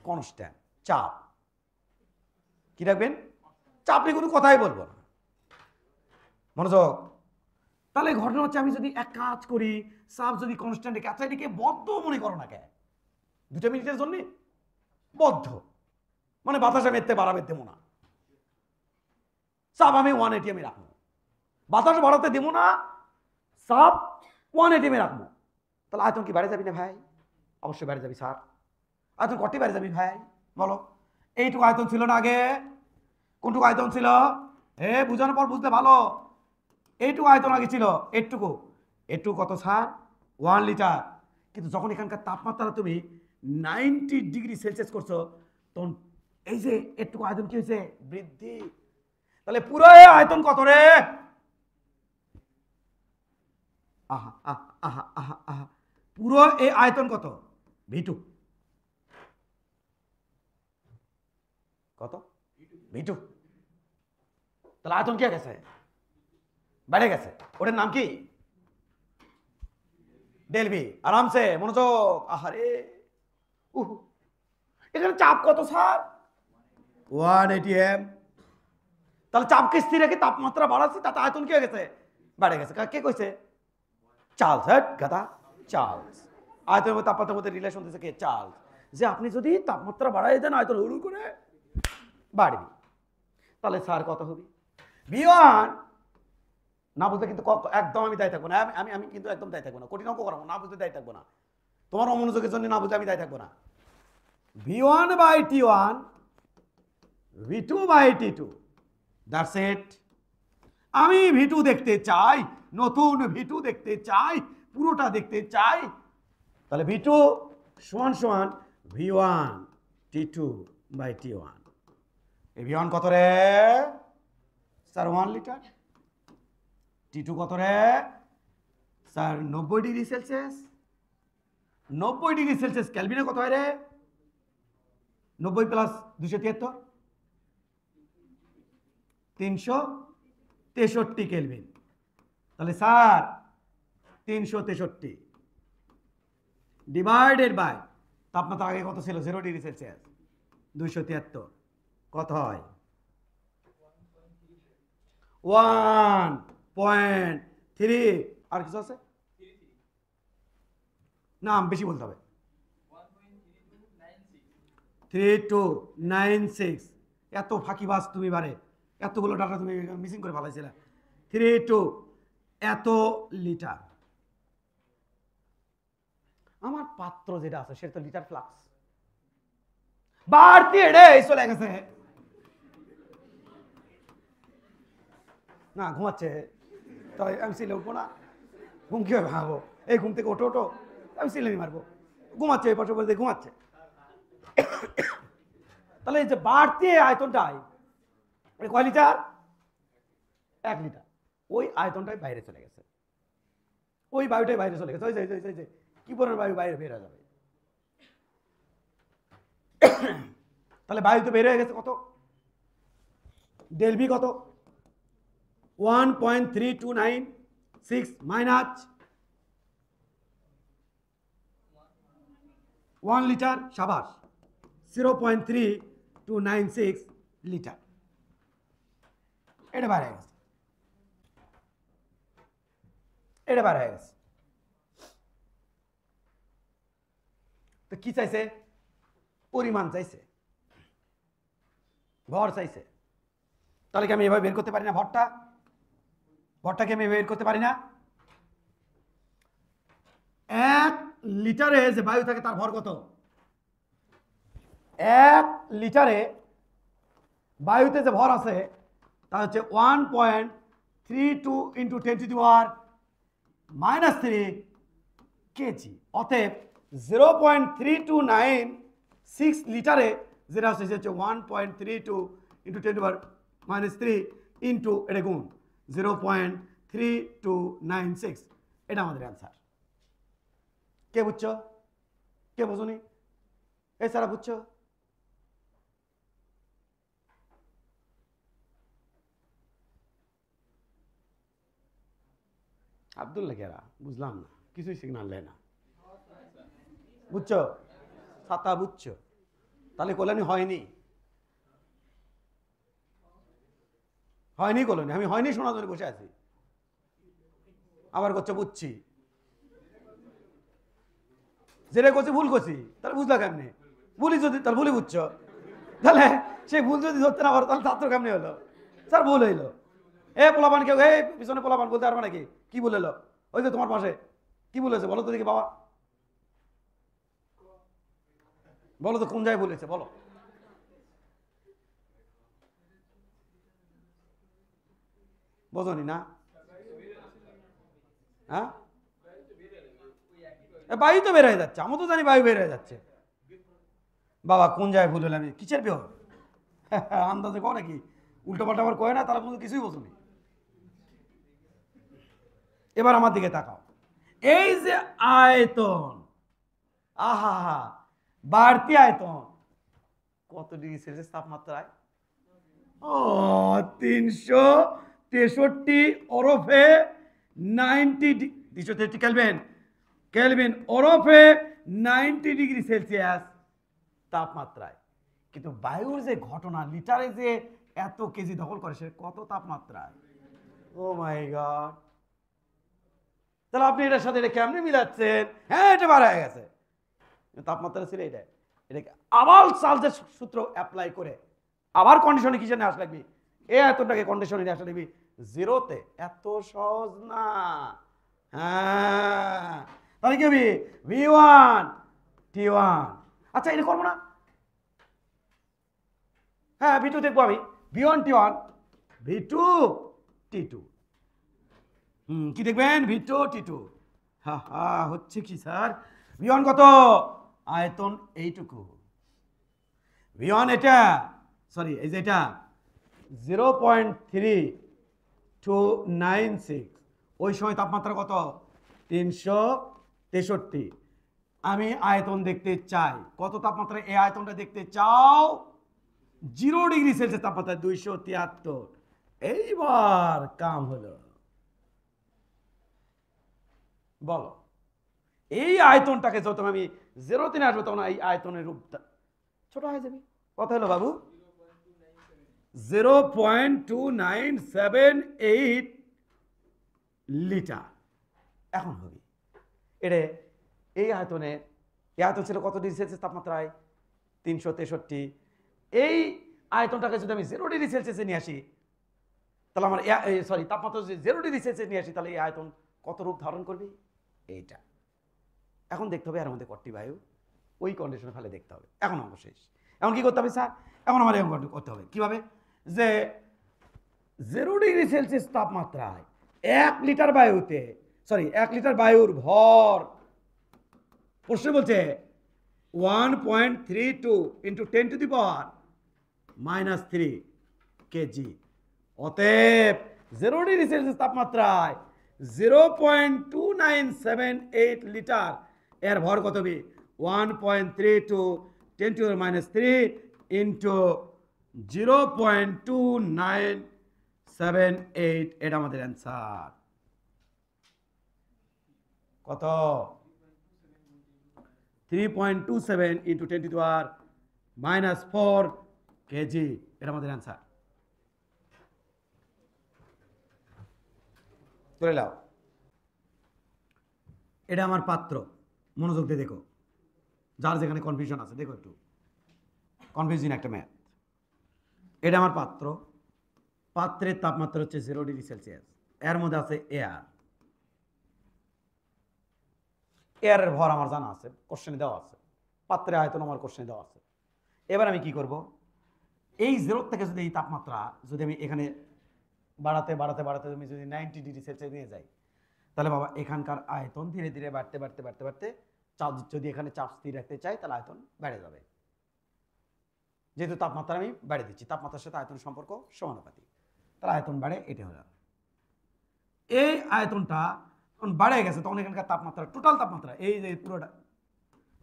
কনস্ট্যান্ট। চাপ কি রাখবেন? চাপ নিয়ে কোনো কথাই বলবো না। মনোযোগ। তাহলে ঘটনা হচ্ছে, আমি যদি এক কাজ করি, চাপ যদি কনস্ট্যান্ট রেখে, আচ্ছা এটাকে বদ্ধ মনে করো না, কে 2 মিনিটের জন্য বদ্ধ, মানে বাতাস আমি এতে বাড়াবে দেবো না। চাপ আমি 1 atm রাখবো, বাতাস বাড়াতে দেবো না, চাপ 1 atm রাখবো। তাহলে আয়তন কি বেড়ে যাবি না ভাই? অবশ্যই বেড়ে যাবি স্যার। আয়তন কটি বেড়ে যাবি ভাই বলো? এইটুকু আয়তন ছিল না আগে? কোনটুকু আয়তন ছিল? বুঝানোর পর বুঝতে ভালো। এইটুকু আয়তন আগে ছিল। একটু কত স্যার? 1 লিটার। কিন্তু যখন এখানকার তাপমাত্রা তুমি 90°C করছো, তখন এই যে একটুকু আয়তন কি হয়েছে? বৃদ্ধি। তাহলে পুরো আয়তন কত রে? পুরো এই আয়তন কত? V2। কত? V2। তাহলে আয়তন কি গেছে? বেড়ে গেছে। ওটার নাম কি? ডেলভি। আরামসে মনোযোগ। আহারে, এখানে চাপ কত স্যার? 1 atm। তাহলে চাপকে স্থির রেখে তাপমাত্রা বাড়াচ্ছি, তাতে আয়তন কি হয়ে গেছে? বেড়ে গেছে। কে কইছে? চার্লস। গাদা, চার্লস। আয়তনের মধ্যে তাপমাত্রার মধ্যে রিলেশন দিয়েছে কে? চার্লস। যে আপনি যদি তাপমাত্রা বাড়াই দেন, আয়তন হুড় করে বাড়বি। তাহলে স্যার কত হবে? V1। না বুঝলে কিন্তু একদম আমি দায়ী থাকবো না। আমি কিন্তু একদম দায়ী থাকবো না। কঠিন অঙ্ক করাবো না, বুঝতে দায়ী থাকবো না। তোমার অমনোযোগের জন্য না বুঝলে আমি দায়ী থাকবো না। V1/T1 V2/T2, that's it. আমি V2 দেখতে চাই, নতুন V2 দেখতে চাই, পুরোটা দেখতে চাই। তাহলে V2 = V1/T2/T1। এই V1 কত রে স্যার? 1 লিটার। T2 কত রে স্যার? 90°C। 90°C ক্যালভিনে কত হয় রে? 90 + 273 363 কেলভিন। তাহলে স্যার 363 ডিভাইডেড বাই তাপমাত্রা আগে কত ছিল? 0°C। 273 কত হয়? 1.3। আর কিছু আছে? না, বেশি বলতে হবে। 3296। এত ফাঁকিবাজ তুমি বারে, এতগুলো ডাটা তুমি মিসিং করে ফেলাইছিলে। 32 এত লিটার। আমার পাত্র যেটা আছে সেটা তো লিটার ফ্লাক্স। বাড়তি এড়ে চলে গেছে। না ঘুমাচ্ছে, তাই আমি সিলে উঠবো না, ঘুম কীভাবে ভাঙবো? এই ঘুম থেকে ওঠো ওঠো, আমি সিলেনি মারবো। ঘুমাচ্ছে, এই পাশে বলতে ঘুমাচ্ছে। তাহলে এই যে বাড়তি আয়তনটাই কয় লিটার? 1 লিটার। ওই আয়তনটাই বাইরে চলে গেছে, ওই বায়ুটাই বাইরে চলে গেছে। ওই যে কি পরিমাণ বায়ু বাইরে বের হয়ে যাবে। তাহলে বায়ু তো বের হয়ে গেছে কত? ডেল ভি কত? 1.3296 মাইনাস 1 লিটার, সাবাস, 0.3296 লিটার। এটা বাইরে গেছে, এটা বাইরে গেছে। তো কি চাইছে? পরিমাণ চাইছে, ভর চাইছে। তাহলে কি আমি এভাবে বের করতে পারি না ভরটাকে আমি বের করতে পারি না? 1 লিটারে যে বায়ু থাকে তার ভর কত? 1 লিটারে বায়ুতে যে ভর আছে তা হচ্ছে 1.32 ইন্টু 10⁻³ কেজি। অতএব 0.3296 লিটারে যেটা হচ্ছে সেটা হচ্ছে 1.32 ইন্টু 10⁻³ ইন্টু এটা গুণ 0.3296। এটা আমাদের অ্যান্সার। কে বুঝছো? কে বুঝুনি? এই সারা বুঝছো? আব্দুল্লাহ কেরা? বুঝলাম না, কিছুই সিগনাল দেয় না। বুঝছো? ছাতা বুঝছো? তাহলে কল্যাণী হয়নি, হয়নি কল্যাণী। আমি হয়নি শোনার জন্য বসে আছি, আবার করছো বুঝছি। যেটা করছি ভুল করছি, তাহলে বুঝলা কেমনি? ভুলই যদি, তাহলে ভুলই বুঝছো। তাহলে সেই ভুল যদি ধরতে না পারো তাহলে ছাত্র কেমনি হলো? স্যার ভুল হইলো। পোলাপান কেউ পিছনে পোলাপান বলতে পারবে নাকি কি ভুল হলো? ওই যে তোমার পাশে কি বলেছে বলো তো দেখি বাবা, বলো তো কোন জায়গায় বলেছে বলো। বোঝনি না? হ্যাঁ, বায়ু তো বের হয়ে যাচ্ছে, আমি তো জানি বায়ু বের হয়ে যাচ্ছে। বাবা কোন জায়গায় ভুল হলে আমি কিসের বের আন্দাজে কো নাকি? উল্টো পাল্টা আবার কয় না, তারা কিন্তু কিছুই বোঝনি। এবার আমার দিকে তাকাও। এই যে আয়তন, আহা হা, বাড়তি আয়তন কত ডিগ্রি সেলসিয়াস তাপমাত্রায়? 363 ওরফে 363 কেলভিন, কেলভিন ওরফে 90 ডিগ্রি সেলসিয়াস তাপমাত্রায়। কিন্তু বায়ুর যে ঘটনা, লিটারে যে এত কেজি দখল করে, সে কত তাপমাত্রায়? ও মাই গড! তাহলে আপনি এটার সাথে এটা কেমনে মিলাচ্ছেন? হ্যাঁ, এটা বাড়া হয়ে গেছে, তাপমাত্রা ছিল এটা। এটাকে আবার চার্লসের সূত্র অ্যাপ্লাই করে আবার কন্ডিশনে কিসে নিয়ে আসা লাগবে? এই আয়তনটাকে কন্ডিশনে নিয়ে আসা লাগবে জিরোতে। এত সহজ না। হ্যাঁ, তাহলে কি হবে? V1 T1। আচ্ছা, এটা করবো না? হ্যাঁ, V2 দেখবো আমি। V1 T1, V2 T2। কি দেখবেন? V2 T2। হা হা, হচ্ছে কি স্যার? V1 কত? আয়তন এইটুকু। V1 এটা, সরি এই যে এটা 0.3296। ওই সময় তাপমাত্রা কত? 363। আমি আয়তন দেখতে চাই কত তাপমাত্রা? এই আয়তনটা দেখতে চাও 0 ডিগ্রি সেলসিয়াস তাপমাত্রা, 273। এইবার কাম হলো। বলো, এই আয়তনটাকে যত আমি 0 তে আসবো তখন এই আয়তনের রূপটা ছোট হয়ে যাবে। কত হলো বাবু? 0.2978 লিটার। এখন হবে এটা এই আয়তনের, এই আয়তন ছিল কত ডিগ্রি সেলসিয়াস তাপমাত্রায়? 363। এই আয়তনটাকে যদি আমি 0 ডিগ্রি সেলসিয়াসে নিয়ে আসি, তাহলে আমার সরি তাপমাত্রা যদি 0 ডিগ্রি সেলসিয়াস নিয়ে আসি, তাহলে এই আয়তন কত রূপ ধারণ করবে? এইটা। এখন দেখতে হবে এর মধ্যে কটি বায়ু, ওই কন্ডিশনে ফেলে দেখতে হবে। এখন অবশেষ এখন কি করতে হবে স্যার? এখন আমার এরকম করতে হবে কীভাবে, যে 0 ডিগ্রি সেলসিয়াস তাপমাত্রায় 1 লিটার বায়ুতে, সরি 1 লিটার বায়ুর ভর, প্রশ্ন বলছে 1.32 ইন্টু 10⁻³ কেজি। অতএব 0 ডিগ্রি সেলসিয়াস তাপমাত্রায় 0.2978 লিটার এর ভর কত হবে? 1.32 10⁻³ ইন্টু 0.2978, এটা আমাদের অ্যান্সার। কত? 3.27 ইন্টু 10⁻⁴ কেজি, এটা আমাদের অ্যান্সার। তুলে নাও। এটা আমার পাত্র, মনোযোগ দিয়ে দেখো, যার যেখানে কনফিউশন আছে দেখো, একটু কনফিউজিং একটা ম্যাথ। এটা আমার পাত্র, পাত্রের তাপমাত্রা হচ্ছে 0 ডিগ্রি সেলসিয়াস, এর মধ্যে আছে এয়ার, এয়ারের ভর আমার জানা আছে, কোশ্চেনে দেওয়া আছে, পাত্রের আয়তন আমার কোশ্চেনে দেওয়া আছে। এবার আমি কি করব, এই 0 থেকে যদি এই তাপমাত্রা যদি আমি এখানে বাড়াতে বাড়াতে বাড়াতে আমি যদি 90 ডিগ্রি সেলসিয়াস নিয়ে যাই, তাহলে বাবা এখানকার আয়তন ধীরে ধীরে বাড়তে বাড়তে বাড়তে বাড়তে চাপ, যদি এখানে চাপ স্থির রাখতে চাই তাহলে আয়তন বেড়ে যাবে, যেহেতু তাপমাত্রা আমি বাড়িয়ে দিচ্ছি, তাপমাত্রার সাথে আয়তনের সম্পর্ক সমানুপাতিক, তাহলে আয়তন বাড়ে, এটা হলো। এই আয়তনটা যখন বাড়ে গেছে তখন এখানকার তাপমাত্রা, টোটাল তাপমাত্রা, এই যে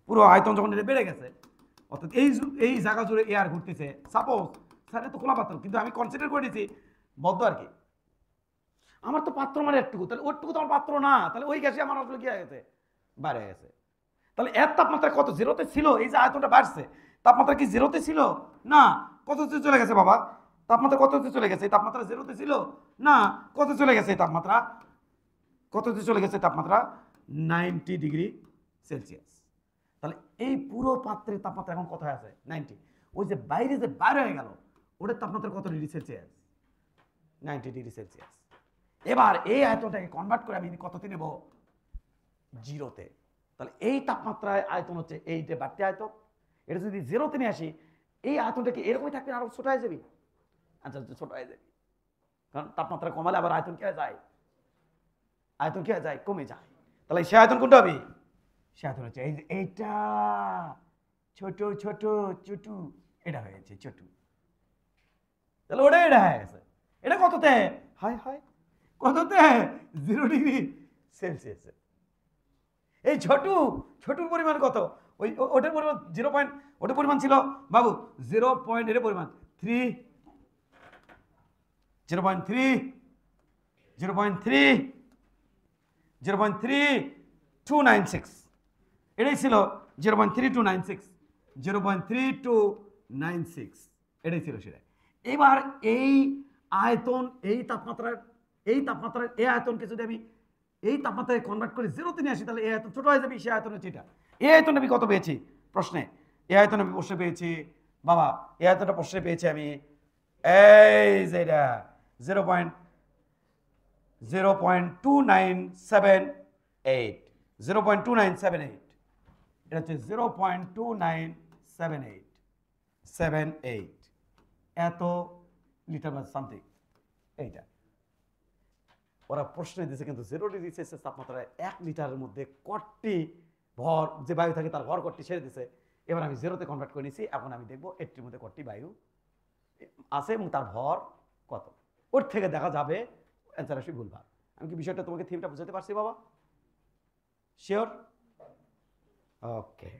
পুরো আয়তন যখন এটা বেড়ে গেছে, অর্থাৎ এই জায়গা জুড়ে এয়ার ঘুরতেছে, সাপোজ স্যার তো খোলা পাত্র, কিন্তু আমি কনসিডার করে দিয়েছি বদ্ধ আর কি, আমার তো পাত্র মানে একটুকু, তাহলে ওইটুকু তো আমার পাত্র না, তাহলে ওই গ্যাসে আমার আসলে কি হয়ে গেছে, বাইরে গেছে। তাহলে এর তাপমাত্রা কত? 0-তে ছিল, এই যে আয়তনটা বাড়ছে, তাপমাত্রা কি 0-তে ছিল? না, কততে চলে গেছে বাবা? তাপমাত্রা কততে চলে গেছে? এই তাপমাত্রা 0-তে ছিল না, কত চলে গেছে এই তাপমাত্রা? কততে চলে গেছে তাপমাত্রা? 90 ডিগ্রি সেলসিয়াস। তাহলে এই পুরো পাত্রের তাপমাত্রা এখন কোথায় আছে? 90। ওই যে বাইরে যে বাইরে হয়ে গেল, ওটার তাপমাত্রা কত ডিগ্রি সেলসিয়াস? 90 degree Celsius. এবার এই আয়তনটাকে কনভার্ট করে আমি কততে নেব? 0-তে। তাহলে এই তাপমাত্রায় আয়তন হচ্ছে এইটা বাড়তি আয়তন, এটা যদি 0-তে নিয়ে আসি, এই আয়তনটাকে এরকমই থাকবে, আরো ছোট হয়ে যাবে। আচ্ছা, ছোট হয়ে যাবে, কারণ তাপমাত্রা কমালে আবার আয়তন কি হয়ে যায়? আয়তন কি হয়ে যায়? কমে যায়। তাহলে সে আয়তন কোনটা হবে? সে আয়তন হচ্ছে এইটা, ছোট ছোট ছোট, এটা হয়ে গেছে ছোট। তাহলে ওটা এটা হয়ে গেছে। এটা কততে? হাই হাই, কততে? 0 ডিগ্রি সেলসিয়াসে। এই ছোটুর পরিমাণ কত? ওটার পরিমাণ 0. ওটার পরিমাণ ছিল বাবু 0. এর পরিমাণ 3, 0.3, 0.3, 0.3296, এটাই ছিল 0.3296, 0.3296, এটাই ছিল সেটা। এবার এই আয়তন, এই তাপমাত্রার এই আয়তনকে যদি আমি এই তাপমাত্রায় কনভার্ট করে 0-তে নিয়ে আসি, তাহলে এই আয়তন ছোট হয়ে যাবে, সে আয়তন হচ্ছে এটা। এই আয়তন আমি কত পেয়েছি প্রশ্নে? এই আয়তন আমি প্রশ্নে পেয়েছি বাবা, এই আয়তনটা প্রশ্নে পেয়েছি আমি এই যে এটা 0.2978, 0.2978, এটা হচ্ছে 0.2978 এত লিটার বা সামথিং। এইটা ওরা প্রশ্ন দিয়েছে, কিন্তু 0 ডিগ্রি সেলসিয়াস তাপমাত্রায় 1 লিটারের মধ্যে কটি ভর, যে বায়ু থাকে তার ভর কটি ছেড়ে দিছে। এবার আমি 0-তে কনভার্ট করে নিয়েছি, এখন আমি দেখবো এটির মধ্যে কটি বায়ু আছে এবং তার ভর কত, ওর থেকে দেখা যাবে অ্যান্সার আসবে ভুলভাল। আমি কি বিষয়টা তোমাকে থিমটা বুঝাতে পারছি বাবা? শিওর? ওকে।